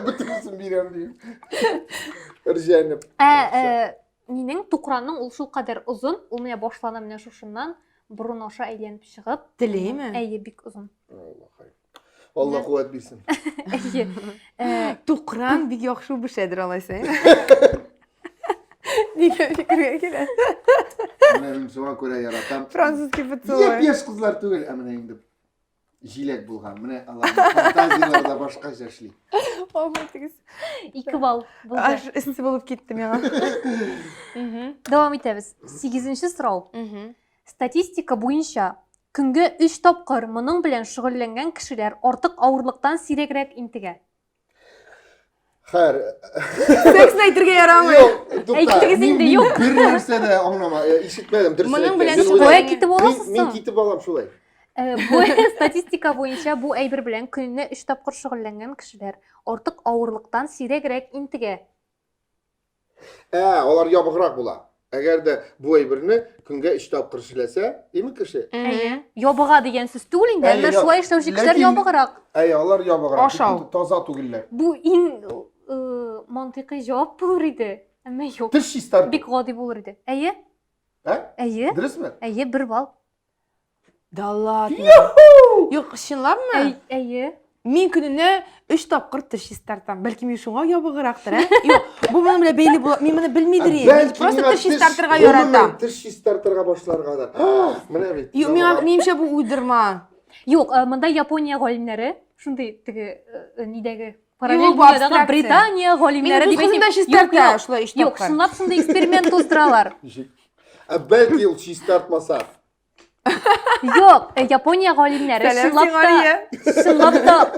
Speaker 2: Bütünsün birem diyeyim. Irjenip.
Speaker 3: Нинең тукраның ул шул кадәр узын, ул менә башлана менә шушыннан бурын аша әйләнеп чыгып.
Speaker 1: Tileymi?
Speaker 3: Әйе, бик узын.
Speaker 2: Allah kuvvet bilsin.
Speaker 3: Әйе.
Speaker 1: Tuqran bik yaxshi bişedir alaysan. Degan fikrga keladi.
Speaker 2: Benim şuna göre yaratan.
Speaker 1: Fransuzca
Speaker 2: Yep
Speaker 1: поцелуй.
Speaker 2: yaş kızlar tügel amına indim. Jilek bulgan. Mene Allah'ın fantaziyalarda başka yaşlı.
Speaker 1: Olmadı.
Speaker 3: 2 бал булды.
Speaker 1: Аж issi bo'lib ketdim ya.
Speaker 3: Дәвам итәбез. 8нче сорау. Статистика буенча көнгә 3 тапкыр моның белән шөгыльләнгән кешеләр артык авырлыктан сирәгрәк интегә.
Speaker 2: Hayır.
Speaker 1: Seksni aytirga yaramay.
Speaker 2: Yok.
Speaker 3: Aytdingiz indi, yok.
Speaker 2: Bir narsa da anlama. İşitmedim.
Speaker 1: Моның белән
Speaker 3: Боя китеп аласыз
Speaker 2: Мен
Speaker 3: соң.
Speaker 2: kitip alam şulay.
Speaker 3: Бу статистика буенча бу әйбер белән көнне 3 тапкыр шөгыльләнгән кешеләр артык авырлыктан сирәгрәк интегә.
Speaker 2: Olar yabıqraq bula. Eğer de bu aybirini künge 3 tapkır işlese, iyi mi kişi?
Speaker 3: Әйе. Ябыга дигән сүз түгел инде,
Speaker 2: Әйе,
Speaker 3: әмма шулай эшләүче кешеләр
Speaker 2: ләкин-
Speaker 3: ябыграк.
Speaker 2: Olar yabıqraq.
Speaker 1: Aşağı.
Speaker 2: Taza tugiller.
Speaker 3: Бу иң мантыйкый җавап булыр иде, әмма юк.
Speaker 2: Тыш ister.
Speaker 3: Бик гади булыр иде. Әйе?
Speaker 2: Ha?
Speaker 3: Әйе?
Speaker 2: Dürüst mü?
Speaker 3: Әйе, 1 бал.
Speaker 1: Da ладно. Yo'q, shunlabmi?
Speaker 3: Әйе.
Speaker 1: Men kunini 3 topqir tish istartam. Balki men shunga yobig'roqdir, a? Yo'q, bu men bilan belli bo'ladi. Men buni bilmaydirim. Men просто tish istartirga yoratam.
Speaker 2: Tish istartirga boshlar kadar. Mana bit.
Speaker 1: Yo'q, menimcha bu uydirma.
Speaker 3: Юк, монда Япония галимнәре, шундый теге нидәге
Speaker 1: Юк,
Speaker 3: параллель
Speaker 1: бу
Speaker 3: дөньядагы
Speaker 1: абстракция.
Speaker 3: Британия галимнәре
Speaker 1: Мен
Speaker 3: дип
Speaker 1: кызым да
Speaker 3: әйтим.
Speaker 1: чистарта, шулай 3
Speaker 3: Юк,
Speaker 1: тапкыр.
Speaker 3: шунлап шундый эксперимент уздыралар.
Speaker 2: Belki ul istartmasa.
Speaker 3: Юк, Япония галимнәре шунлап да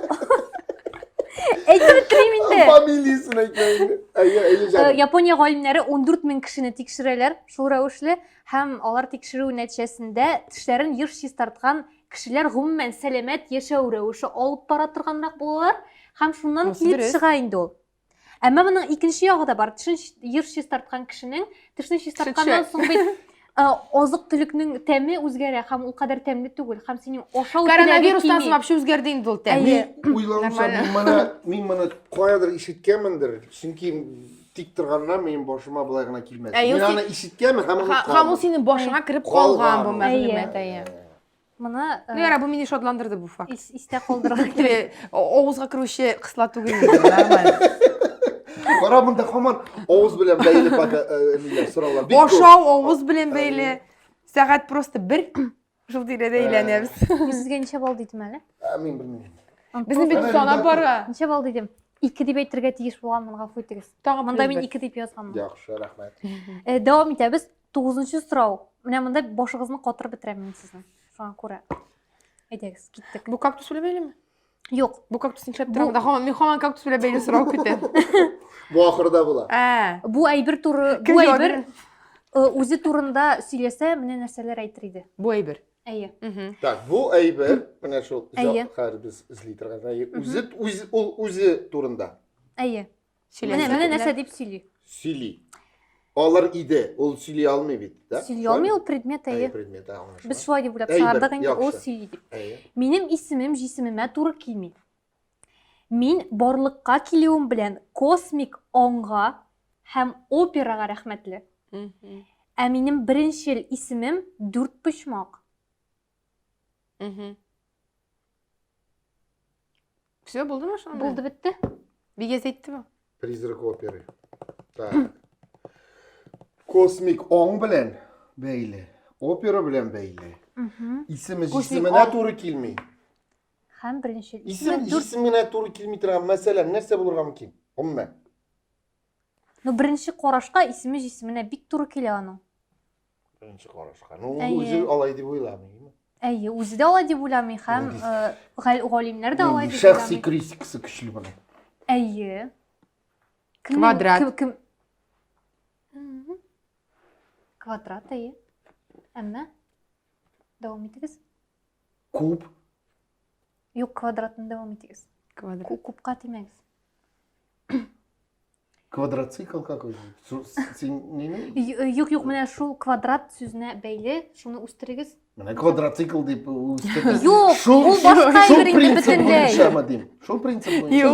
Speaker 3: Әйтеп торыйм инде.
Speaker 2: Familiyasını ekleyin.
Speaker 3: Япония галимнәре 14 мең кешене тикшерәләр, шул рәвешле һәм алар тикшерү нәтиҗәсендә тешләрен еш чистарткан кешеләр гомумән сәламәт яшәү рәвеше алып бара торганрак булалар һәм шуннан килеп чыга инде ул. Әмма моның икенче ягы да бар. Тешен еш чистарткан кешенең тешне чистартканнан соң бит азык-төлекнең тәме үзгәрә һәм ул кадәр тәмле түгел һәм синең ашау
Speaker 1: Koronavirusdan so'ng вообще o'zgardi endi ul təm.
Speaker 2: Uylanmışam, men bana koyadır işitkenmendir. Çünkü tik turganlar benim başıma bulay gana kilmez. Men ana işitkenmen
Speaker 1: Ham ul sening boshingga kirib qolgan bu ma'lumot.
Speaker 3: Mana
Speaker 1: Nega bu meni shodlantirdi bu fakt.
Speaker 3: Истә калдырган.
Speaker 1: Og'izga kiruvchi qislat tugul. Normal.
Speaker 2: Qara bunda hamon og'iz bilan bayli so'rovlar.
Speaker 1: Oshov og'iz bilan bayli. Soat просто 1 shu tirada aylanamiz.
Speaker 3: Sizga necha bal dedim әле?
Speaker 2: Men bilmayman.
Speaker 1: Bizni bitta sona bor.
Speaker 3: Necha bal dedim? 2 дип әйтергә тиеш булганмын, гафу итегез. Монда мен 2 дип язганмын.
Speaker 2: Yaxşı, рәхмәт.
Speaker 3: Дәвам итәбез. 9нчы сорау. Менә монда башыгызны катырып бетерәм мин сезнең. Шуңа күрә. Әйдәгез, киттек.
Speaker 1: Bu kaktus bilan baylimi?
Speaker 3: Юк.
Speaker 1: Bu kaktusni ishlab turaman. Men hamon kaktus bilan bayli so'rab ketam.
Speaker 2: Bu ahırda bular.
Speaker 3: Бу әйбер туры, бу әйбер үзе турында сөйләсә, менә нәрсәләр әйтер иде.
Speaker 1: Bu әйбер.
Speaker 3: Әйе.
Speaker 2: Так, bu ayber, менә шул
Speaker 3: Әйе.
Speaker 2: хәр без izləyirdik. Үзе turunda.
Speaker 3: Әйе.
Speaker 1: Сөйләсә.
Speaker 3: Менә нәрсә дип сөйли.
Speaker 2: Сөйли. Алар иде, ул сөйли алмый бит, да?
Speaker 3: Сөйли алмый, ул предмет, әйе.
Speaker 2: Предмет, аңлашыла.
Speaker 3: Без шулай дип уйлап
Speaker 2: Әйбер,
Speaker 3: чыгардык инде, ул
Speaker 2: яхшы.
Speaker 3: сөйли дип.
Speaker 2: Әйе.
Speaker 3: Минем исемем җисемемә туры килми. Мин барлыкка килүем белән космик аңга һәм операга рәхмәтле. Ә минем беренчел исемем Дүрт почмак.
Speaker 1: Все, булдымы шунда?
Speaker 3: Булды бетте.
Speaker 1: Бигез әйттеме?
Speaker 2: Призрак оперы. Так. Космик оң белән бәйле. Опера белән бәйле. Исеме
Speaker 1: Космик
Speaker 2: исеменә
Speaker 1: оң.
Speaker 2: туры килми.
Speaker 3: Һәм беренчел
Speaker 2: Исем
Speaker 3: исемем Дүрт.
Speaker 2: исеменә туры килми торган мәсәлән нәрсә булырга мөмкин? Гомумән.
Speaker 3: Ну беренче карашка исеме җисеменә бик туры килә аның.
Speaker 2: Беренче карашка. Ну,
Speaker 3: Әйе.
Speaker 2: үзе алай дип уйламыйм.
Speaker 3: Әйе, үзе дә алай дип уйламый һәм галимнәр дә алай дип
Speaker 2: Шәхси
Speaker 3: уйламый.
Speaker 2: критикасы көчле була.
Speaker 3: Әйе.
Speaker 1: Квадрат.
Speaker 3: Квадрат, әйе. Әмма дәвам итегез.
Speaker 2: Куб.
Speaker 3: Юк, квадратны дәвам итегез.
Speaker 1: Квадрат.
Speaker 3: Кубка тимәгез.
Speaker 2: Квадроцикл какой? Син неме?
Speaker 3: Юк, менә шул квадрат сүзенә бәйле, шуны үстерегез.
Speaker 2: Менә квадроцикл дип үстердек.
Speaker 3: Юк, ул башка әйбер инде бөтенләй.
Speaker 2: Шул принцип буенча.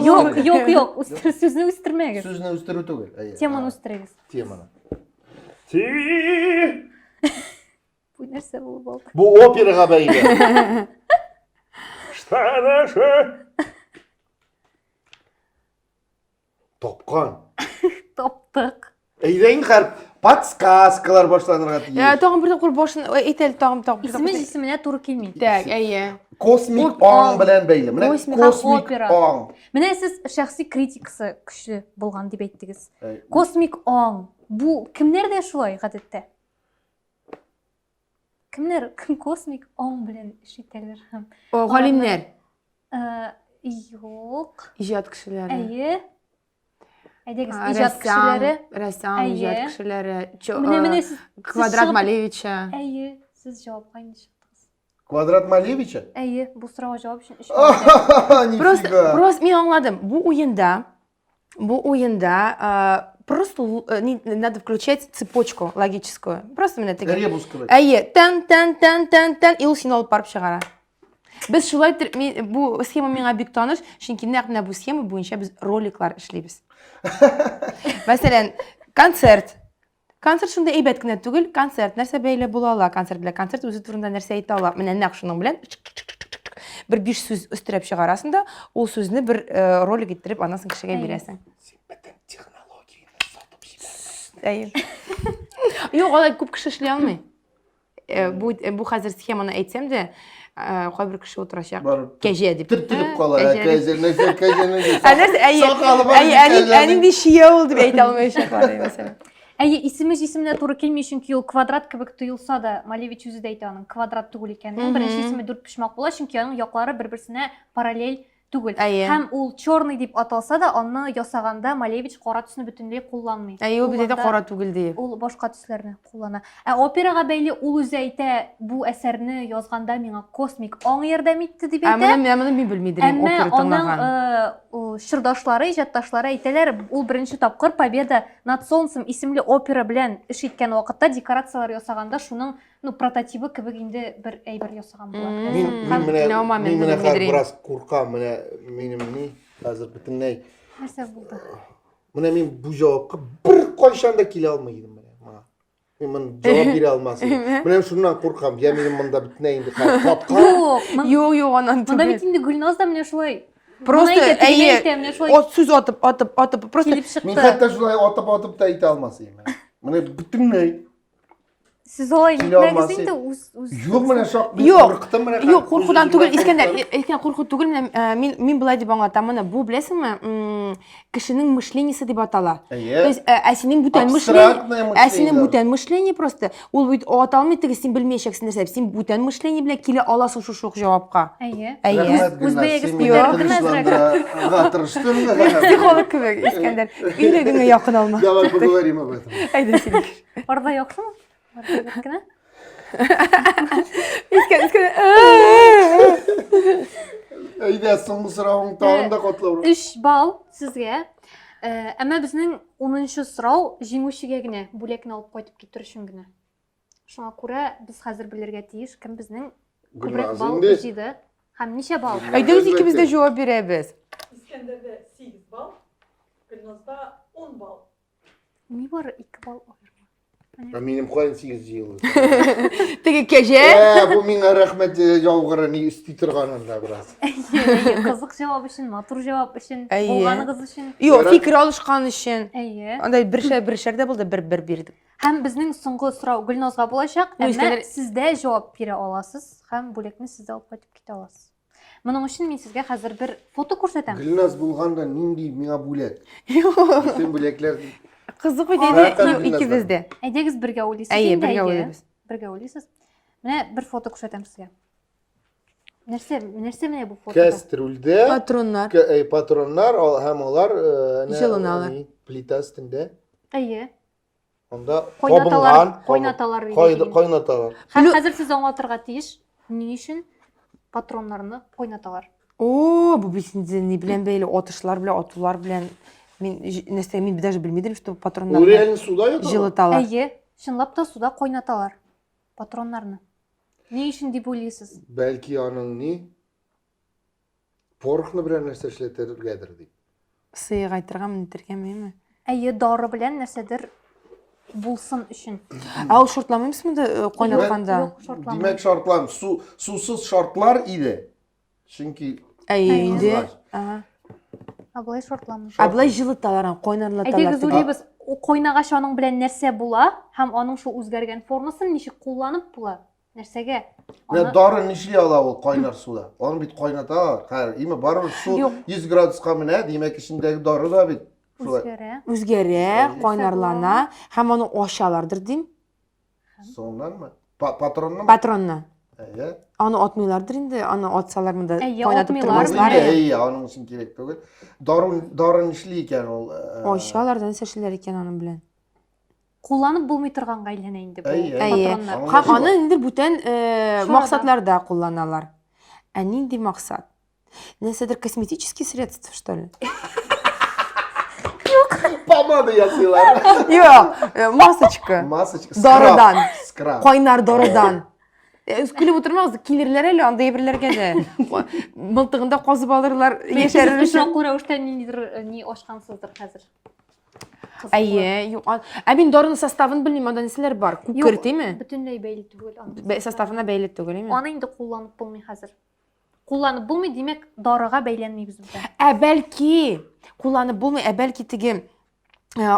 Speaker 3: Юк, сүзне үстермәгез.
Speaker 2: Сүзне үстерү түгел. Әйе.
Speaker 3: Теманы үстерегез.
Speaker 2: Теманы.
Speaker 3: Бу нәрсә булып алды?
Speaker 2: Бу операга бәйле. Топкан.
Speaker 3: Таптык.
Speaker 2: Әйдән хәрп подсказкалар башланырга
Speaker 1: Я
Speaker 2: тиеш.
Speaker 1: тагын бер тапкыр башын әйтәл тагын.
Speaker 3: Исеме җисеменә туры килми.
Speaker 1: Так, әйе.
Speaker 2: Космик
Speaker 3: Оң.
Speaker 2: аң белән бәйле. Менә
Speaker 3: Космик һәм
Speaker 2: космик
Speaker 3: опера.
Speaker 2: аң.
Speaker 3: Менә сез шәхси критикасы көчле булган дип әйттегез.
Speaker 2: Әй,
Speaker 3: Космик аң. Бу кемнәрдә шулай гадәттә? Кем космик аң белән эш итәләр һәм
Speaker 1: Галимнәр,
Speaker 3: юк.
Speaker 1: иҗат кешеләре.
Speaker 3: Әйе. Әйдәгез, иҗат кешеләре.
Speaker 1: Рәссам,
Speaker 3: Әйе.
Speaker 1: иҗат кешеләре.
Speaker 3: Менә сез
Speaker 1: Квадрат
Speaker 3: чыгып-
Speaker 1: Малевича.
Speaker 3: Әйе, сез җавапка инде чыктыгыз.
Speaker 2: Квадрат Малевича?
Speaker 3: Әйе, бу сорауга җавап өчен 3 минут.
Speaker 1: Просто мин аңладым. Бу уенда просто надо включать цепочку логическую. Просто менә теге.
Speaker 2: Ребус кебек.
Speaker 1: Әйе, тан, и ул сине алып барып чыгара. Без шулай бу схема миңа бик таныш, чөнки нәкъ менә бу схема буенча без роликлар эшлибез. Мәсәлән, концерт. Концерт шунда әйбәт кенә түгел, концерт нәрсә бәйле була ала, концерт белән концерт үзе турында нәрсә әйтә ала. Менә нәкъ шуның белән бер 5 сүз өстерәп чыгарасың да, ул сүзне бер ролик иттереп аннан соң кешегә бирәсең.
Speaker 2: Бөтен технологияны сатып җибәрсен.
Speaker 1: Әйе. Юк, алай күп кеше эшли алмый. Бу хәзер схеманы әйтсәм дә, кайбер кеше утырачак. Кәҗә дип.
Speaker 2: Тиртилеп кала, кәҗә нәрсә, кәҗә нәрсә.
Speaker 1: Нәрсә, әйе, нинди шия ул дип әйтә алмаячаклар, мәсәлән.
Speaker 3: Әйе, исеме җисеменә туры килми, чөнки ул квадрат кебек тоелса да, Малевич үзе дә әйтә аның квадрат түгел икәнен. Беренче исеме Дүрт почмак була, чөнки аның яклары бер-берсенә параллель түгел.
Speaker 1: Әйе.
Speaker 3: Һәм ул черный дип аталса да, аны ясаганда Малевич кара төсне бөтенләй кулланмый.
Speaker 1: Әйе, ул бит
Speaker 3: Кулланда
Speaker 1: кара түгел дип.
Speaker 3: Ул башка төсләрне куллана. Ә операга бәйле ул үзе әйтә, бу әсәрне язганда миңа космик аң ярдәм итте дип әйтә.
Speaker 1: Моны мин белмидем,
Speaker 3: Әмма
Speaker 1: опера тыңлаган.
Speaker 3: аның чырдашлары, иҗатташлары әйтәләр, ул беренче тапкыр Победа над солнцем исемле опера белән эш иткән вакытта декорациялар ясаганда шуның прототипы кебек инде бер әйбер ясаган була.
Speaker 2: Мин менә хәзер бераз куркам, менә минем ни хәзер бөтенләй.
Speaker 3: Нәрсә булды?
Speaker 2: Менә мин бу җавапка бер кайчан да килә алмыйм менә. Мин җавап бирә алмасам. Менә шуннан куркам. Я минем монда бөтенләй инде каткан.
Speaker 1: Юк, анан
Speaker 3: Монда
Speaker 1: түгел.
Speaker 3: бит инде Гүлназ да менә шулай.
Speaker 1: Просто әйе,
Speaker 3: әйе,
Speaker 1: сүз атып, просто
Speaker 3: килеп
Speaker 2: Мин
Speaker 3: чыкты.
Speaker 2: хәтта шулай атып та әйтә алмасам. Менә бөтенләй.
Speaker 3: Сез алай итмәгез инде үз.
Speaker 2: Юк, менә шак.
Speaker 1: Юк, куркудан түгел, Искәндәр, курку түгел, мин булай дип аңлатам, менә бу беләсеңме, кешенең мышлениесе дип атала. То есть, синең бүтән мышление просто, ул бит аталмый теге, син белмәячәксең нәрсә, син бүтән мышление белән килә аласың шушы ук җавапка.
Speaker 3: Әйе.
Speaker 2: Үз
Speaker 3: бәягез күтәрелде
Speaker 1: Психолог кебек, Искәндәр, йөрәгеңә якын алма.
Speaker 2: Давай поговорим об этом.
Speaker 1: Әйдә син.
Speaker 3: Арда яхшымы?
Speaker 2: Ayda so'nggi so'roving tag'inda qo'tlaver.
Speaker 3: 3 ball sizga. Ama bizning 10-chi so'rov jinguvchigagina bo'lakni olib qaytib keltirishingina. Shunga ko'ra biz hozir bilirga tegish kim bizning ko'proq ball tejidi. Ham necha ball?
Speaker 1: Ayda biz ikimiz de javob beramiz.
Speaker 4: İskender'de 8 bal, Gülnaz'da 10 bal.
Speaker 3: Niye var 2 ball ayırma?
Speaker 2: Mening qo'yim 8 yil.
Speaker 1: Tegi keje.
Speaker 2: Bu menga rahmat javg'irini istay turganimda biroz.
Speaker 3: Qiziq javob uchun, motor javob uchun,
Speaker 1: Ayy.
Speaker 3: bo'lganigiz uchun.
Speaker 1: Yo'q, fikr olishgan uchun.
Speaker 3: Ayy.
Speaker 1: Anday bir sharda bo'ldi, bir berdim.
Speaker 3: Ham bizning so'nggi so'rov Gulnozga bo'lajak,
Speaker 1: Yo'q,
Speaker 3: ammo
Speaker 1: Iskandar-
Speaker 3: sizda javob bera olasiz, ham bo'lakni sizda olib qaytib keta olasiz. Buning uchun men sizga hozir bir foto ko'rsataman.
Speaker 2: Gulnaz bo'lganda nindi menga bo'lak.
Speaker 1: Yo'q,
Speaker 2: Sen bo'laklar
Speaker 1: qiziq edi.
Speaker 2: Faqat
Speaker 1: Yo'q,
Speaker 2: Gulnazdan.
Speaker 1: ikkimizda.
Speaker 3: Aydagiz birga o'ylaysiz.
Speaker 1: Ayy,
Speaker 3: endi
Speaker 1: birga
Speaker 3: ayga.
Speaker 1: o'ylaymiz.
Speaker 3: Birga o'ylaysiz. Mana bir foto ko'rsataman sizga. Narsa mana bu fotoda?
Speaker 2: kastrulda
Speaker 1: Patronlar.
Speaker 2: patronlar ham ular
Speaker 1: Jilinalar.
Speaker 2: plita ustida.
Speaker 3: Ayy.
Speaker 2: Unda
Speaker 3: Qo'ynatalar, qo'ynatalar.
Speaker 2: qo'ynatalar.
Speaker 3: Ham hozir siz o'ng'otirga tegish. Nima uchun patronlarni qo'ynatalar?
Speaker 1: Oo, bu bizni ne bilen böyle atışlar bilen atular bilen men даже bilmedim что
Speaker 2: U
Speaker 1: patronlar
Speaker 2: realni suvda yo'q.
Speaker 1: жылыталар.
Speaker 3: Ayy. Shunlab da suda qo'ynatalar patronlarni. Ne uchun deb o'ylaysiz?
Speaker 2: Balki oningni porxni bir narsa ishlatirgadir deb.
Speaker 1: Sıyık aytırgan mintirgenmeymi?
Speaker 3: Ayy, dori bilan narsadir bo'lsin uchun.
Speaker 1: A o şortlamayız mı da qoynatganda?
Speaker 3: Yo'q, shortlanmaydi.
Speaker 2: Demak, shortlar suvsiz shortlar edi. Chunki
Speaker 1: Ay indi. Aha.
Speaker 3: Ablay shortlanmaydi.
Speaker 1: A bulay жылыталар, qoynarlatalar.
Speaker 3: Aydagiz o'ylaymiz, u qo'ynaga shoning bilan narsa bo'la, ham onun shu o'zgargan formasini nechik qo'llanib bo'la. Narsaga.
Speaker 2: men dorini ishlay oladi u qaynar suvda. Uni bit qo'ynatalar. Har, ima baribir suv
Speaker 3: Yo'q.
Speaker 2: 100 gradusga minadi, demak ishindagi dori da bit.
Speaker 3: o'zgara.
Speaker 1: O'zgara, qoynarlana, ham onu oşalardır deyim.
Speaker 2: So'ndanmi? Patronni?
Speaker 1: Patronna.
Speaker 2: Ayya.
Speaker 1: Onu atmıyorlardır indi, onu atsalar mı da
Speaker 3: Ayy,
Speaker 1: qoynatıp
Speaker 3: atmıyorlar.
Speaker 1: durmazlar.
Speaker 2: Ayya, onun uchun kerak tugul. Dorini ishli ekan u.
Speaker 1: Oşalardan seçiler eken onun bilen.
Speaker 3: Qo'llanib bo'lmay turganga aylana endi bu
Speaker 2: Ayy,
Speaker 3: patronlar.
Speaker 2: Ama
Speaker 1: Ham
Speaker 2: şu var.
Speaker 1: onu indir bütün
Speaker 3: Şurada.
Speaker 1: maksatlarda kullanırlar. А нинди maksat? Nesedir kosметические средства, что ли?
Speaker 2: Pomada yasıyorlar.
Speaker 1: Yok, masочка.
Speaker 2: Masочка.
Speaker 1: Doğrudan.
Speaker 2: Scrub.
Speaker 1: Koynar doğrudan. Külüp oturmaz, kilirler öyle, anda eberlerge de. Mıltığında qozib alırlar, yeşerir
Speaker 3: Siz
Speaker 1: üçün.
Speaker 3: uchun ko'ra ne ochqansizdir hozir.
Speaker 1: Ayye, yok. Ben doğrunun sastavını bilmeyeyim, onda neseler var? Kukır değil mi?
Speaker 3: Butunlay bayli tugul.
Speaker 1: Sastavına beylet değil mi?
Speaker 3: Onu endi qo'llanib bo'lmay hozir. Qo'llanib bo'lmay, demak, doriga baylanmaymiz bizda.
Speaker 1: Belki kullanıp bulmuyor, belki tigi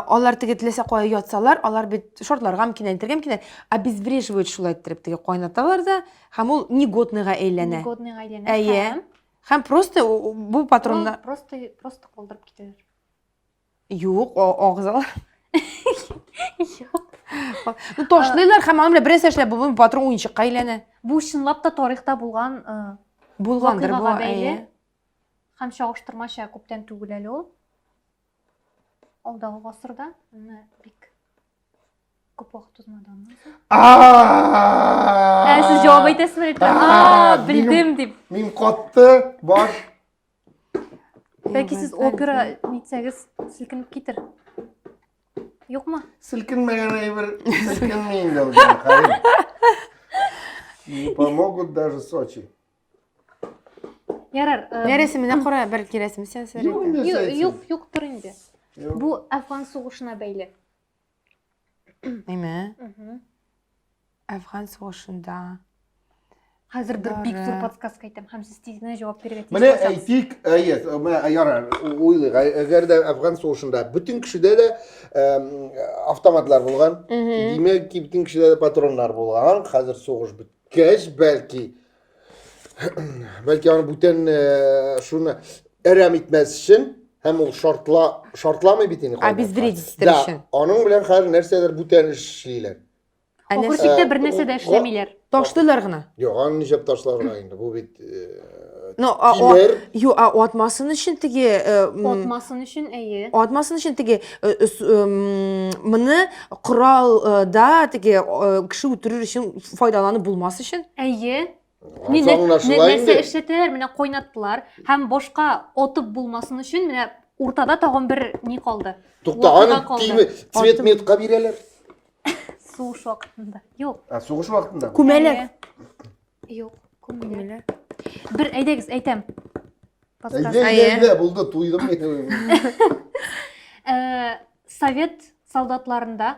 Speaker 1: onlar tigi tilese koya yatsalar, onlar bir şortlarga mümkün mümkün. Biz брежевый şula ettirip tigi koynatalar da, hem ol негодныйга eylene.
Speaker 3: Негодныйга aylana.
Speaker 1: Ayye. Hem просто bu patronlar
Speaker 3: Просто qo'ldirib ketadilar.
Speaker 1: yok, ağzalar. Toşlaylar, hem onu bile birese bu patron oyunçuqqa eylene.
Speaker 3: Bu shunlab da tarixda bo'lgan
Speaker 1: Bulgandır bu.
Speaker 3: voqeaga bayli.
Speaker 1: Ayye.
Speaker 3: Ham shog'ishtirmasha ko'pdan tugul hali u. Oldagi asrda bek ko'p vaqt o'tmadan. Siz javob aytasizmi? Bildim deb.
Speaker 2: Men qotdi, bor.
Speaker 3: Balki siz opera nitsangiz silkinib ketir. Yo'qmi?
Speaker 2: Silkinmagan bir silkinmaying degan qarang. Не помогут даже Сочи.
Speaker 3: Yarar.
Speaker 1: Neresimine qora bir keresimi sen söyle.
Speaker 3: Yo'q turingda. Bu Afg'on so'g'ishina bayli.
Speaker 1: Nima? Afg'on so'g'ishida.
Speaker 3: Hozir bir
Speaker 1: Doğru.
Speaker 3: bek zo'r podkastga aytaman. Ham siz tezgina javob berib
Speaker 2: Mana aytik, yarar, o'ylaylik, agarda Afg'on so'g'ishida butun kishida da avtomatlar bo'lgan, demak, butun kishida da patronlar bo'lgan, hozir so'g'ish bitgach, balki onu butun shuni aram etmas uchun ham u shortlamay bitini qo'yadi.
Speaker 1: Biz вредительстер için.
Speaker 2: Onun bilan har narsalar butun ishlaylar.
Speaker 3: Oxirlikda bir narsada ishlamaylar.
Speaker 1: Toşlaylar gına.
Speaker 2: Yo'q, onu nishab tashlagan endi. Bu bit
Speaker 1: No,
Speaker 2: Kimer?
Speaker 1: Yo, atmasın için tigi
Speaker 3: Otmasin uchun ayy.
Speaker 1: atmasın için tigi mını kuralda tigi kişi oturur için faydalanıp bulması için.
Speaker 3: Ayy.
Speaker 2: Соңына шулай
Speaker 3: нәрсе
Speaker 2: инде.
Speaker 3: эшләтәләр, менә кайнаттылар һәм башка отып булмасын өчен менә уртада тагын бер ни калды.
Speaker 2: Тукта, аны киме цвет метка бирәләр.
Speaker 3: Сугыш вакытында. Юк.
Speaker 2: Сугыш вакытында.
Speaker 1: Күмәләр.
Speaker 3: Юк, күмәләр. Бер әйдәгез, әйтәм.
Speaker 2: Әйдә, булды, туйдым мен.
Speaker 3: Совет солдатларында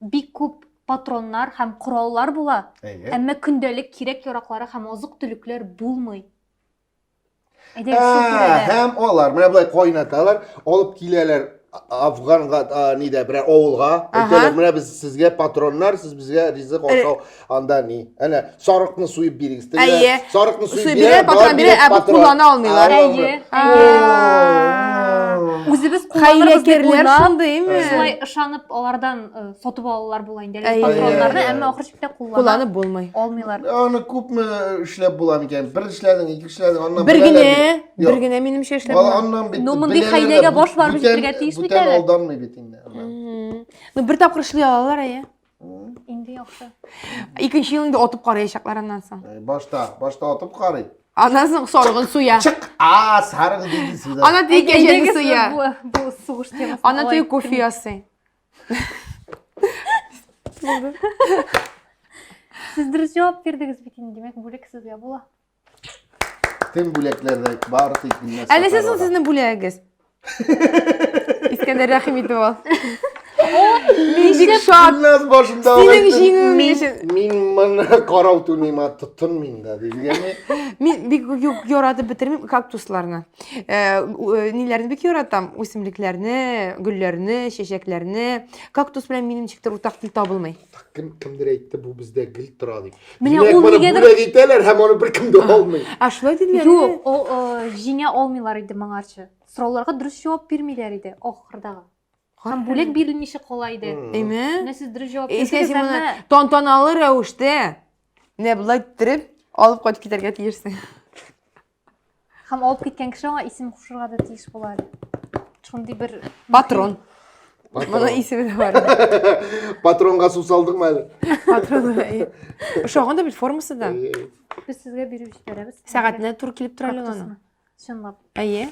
Speaker 3: бик күп патроннар һәм кораллар була. Әмма көндәлек кирәк яраклары һәм азык-төлекләр булмый. Әйдәгез, шул тирәдә.
Speaker 2: Һәм алар, менә булай кайнаталар, алып киләләр Афганга, нидә, бер авылга. Әйтәләр, менә без сезгә патроннар, сез безгә ризык ашау, анда ни. Әнә сарыкны суеп бирегез.
Speaker 1: Әйе.
Speaker 2: Сарыкны суеп
Speaker 1: Суеп
Speaker 2: бирә,
Speaker 1: бирә, патрон бирә, ә бу куллана алмыйлар.
Speaker 3: Әйе. Үзебез
Speaker 1: Хәйләкәрләр шундыймы?
Speaker 3: Шулай ышанып алардан сатып алалар була инде
Speaker 1: Әйе.
Speaker 3: патроннарны, әмма ахыр чиктә
Speaker 1: Кулланып булмый.
Speaker 3: алмыйлар.
Speaker 2: Аны күпме эшләп була микән? Бер эшләдең, ике эшләдең, аннан
Speaker 1: Бер генә минемчә эшләп.
Speaker 2: Аннан бит.
Speaker 3: Ну, мондый хәйләгә баш барып җитәргә тиеш бит әле.
Speaker 2: Алданмый бит инде.
Speaker 1: Ну бер тапкыр эшли алалар, әйе.
Speaker 3: Инде яхшы.
Speaker 1: Икенче ел инде атып караячаклар аннан соң.
Speaker 2: Башта атып карый.
Speaker 1: Аннан соң сарыгын суя.
Speaker 2: Чык! Сарыгы диде сюда.
Speaker 1: Ана тий кәҗәне суя.
Speaker 3: Бу сугыш темасы.
Speaker 1: Ана тий кофе ясый.
Speaker 3: Сез дөрес җавап бирдегез бит инде, димәк бүлек сезгә була.
Speaker 2: Тем бүләкләрдә бары тик миннән.
Speaker 1: Әле сез сезне бүләгез. Искәндәр рәхим итеп ал. Мин бик шат.
Speaker 2: Нас башында.
Speaker 1: Синең җиңүең өчен.
Speaker 2: Мин моны карау түнәмә тотын миндә дигәнме?
Speaker 1: Мин бик яратып бетермим кактусларны. Ниләрне бик яратам? Үсемлекләрне, гөлләрне, чәчәкләрне. Кактус белән минем чиктер уртак тел табылмый.
Speaker 2: Кемдер әйтте бу бездә гел тора дип.
Speaker 3: Менә ул нигәдер
Speaker 2: бүләк итәләр һәм аны бер кем дә алмый.
Speaker 1: А шулай диләр.
Speaker 3: юк, ул җиңә алмыйлар иде моңарчы. Сорауларга дөрес җавап бирмиләр иде ахырдагы. Һәм бүләк бирелмичә кала иде.
Speaker 1: Әйме?
Speaker 3: Менә сез дөрес җавап
Speaker 1: Искән
Speaker 3: бирдегез,
Speaker 1: син моны
Speaker 3: әмма
Speaker 1: тантаналы рәвештә менә булай иттереп алып кайтып китәргә тиешсең.
Speaker 3: һәм алып киткән кеше аңа исем кушырга да тиеш була иде. Шундый бер
Speaker 1: Патрон. Моның исеме дә бар.
Speaker 2: Патронга су салдыңмы әле?
Speaker 1: Патрон. Ошагында бит формасы да.
Speaker 3: без сезгә биреп җибәрәбез.
Speaker 1: Сәгатенә туры килеп тора әле аны.
Speaker 3: Чынлап.
Speaker 1: Әйе.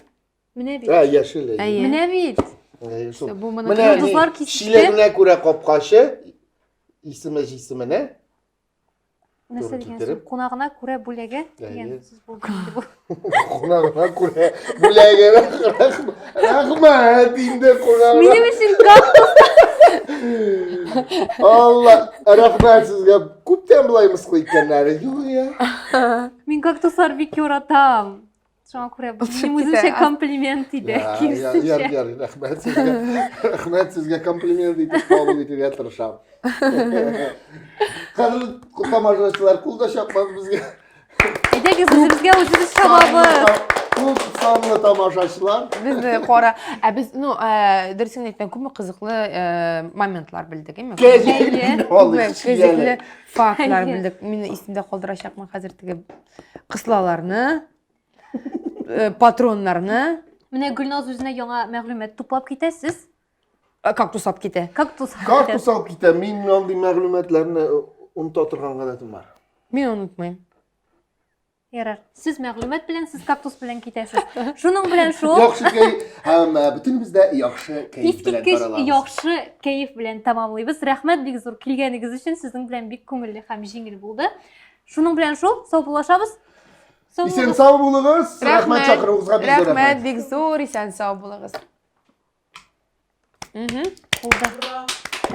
Speaker 3: Менә бит.
Speaker 2: Яшел.
Speaker 1: Әйе.
Speaker 3: Менә бит.
Speaker 1: Бу моны
Speaker 2: Менә
Speaker 3: Йолдызлар кисеште.
Speaker 2: шилегенә күрә капкачы, исеме.
Speaker 3: Нәрсә
Speaker 2: Туры
Speaker 3: дигән
Speaker 2: китереп.
Speaker 3: сүз? Кунагына күрә бүләге дигән
Speaker 2: Әйе.
Speaker 3: сүз булды инде бу.
Speaker 2: Кунагына күрә бүләгә рәхмәт инде кунагына.
Speaker 3: Минем өчен кактус.
Speaker 2: Алла, рәхмәт сезгә. Күптән булай мыскыл иткәннәр. Юк я.
Speaker 3: Мин кактуслар бик яратам. Шуңа күрә бу минем үземчә комплимент иде.
Speaker 2: Яр, рәхмәт сезгә комплимент итеп кабул итәргә тырышам. Кадерле тамашачылар, кулда чапмагыз безгә.
Speaker 3: Әйдәгез үзебезгә үзебез чабабыз.
Speaker 2: Күп санлы тамашачылар.
Speaker 1: Без кара, без дөресен әйткән күпме кызыклы моментлар белдек, әйме? Кызыклы фактлар белдек. Мин исемдә калдырачакмын хәзер теге кыслаларны, патроннарны,
Speaker 3: Менә Гөлназ үзенә яңа мәгълүмат туплап китәсез.
Speaker 1: кактус алып китә.
Speaker 3: Кактус.
Speaker 2: Кактус алып китә. Мин андый мәгълүматларны оныта торган гадәтем бар.
Speaker 1: Мин онытмыйм.
Speaker 3: Ярар. Сез мәгълүмат белән, сез кактус белән китәсез. Шуның белән шул.
Speaker 2: Яхшы кәй, һәм бөтенебездә яхшы кәйф белән
Speaker 3: Искиткеч
Speaker 2: таралабыз.
Speaker 3: яхшы кәеф белән тәмамлыйбыз. Рәхмәт бик зур килгәнегез өчен. Сезнең белән бик күңелле һәм җиңел булды. Шуның белән шул. Сау булашабыз.
Speaker 2: Исән сау булыгыз. Рәхмәт чакыруыгызга бик зур
Speaker 1: Рәхмәт,
Speaker 2: рәхмәт.
Speaker 1: бик зур, исән сау булыгыз.
Speaker 3: Булды.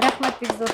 Speaker 3: Рәхмәт бик зур.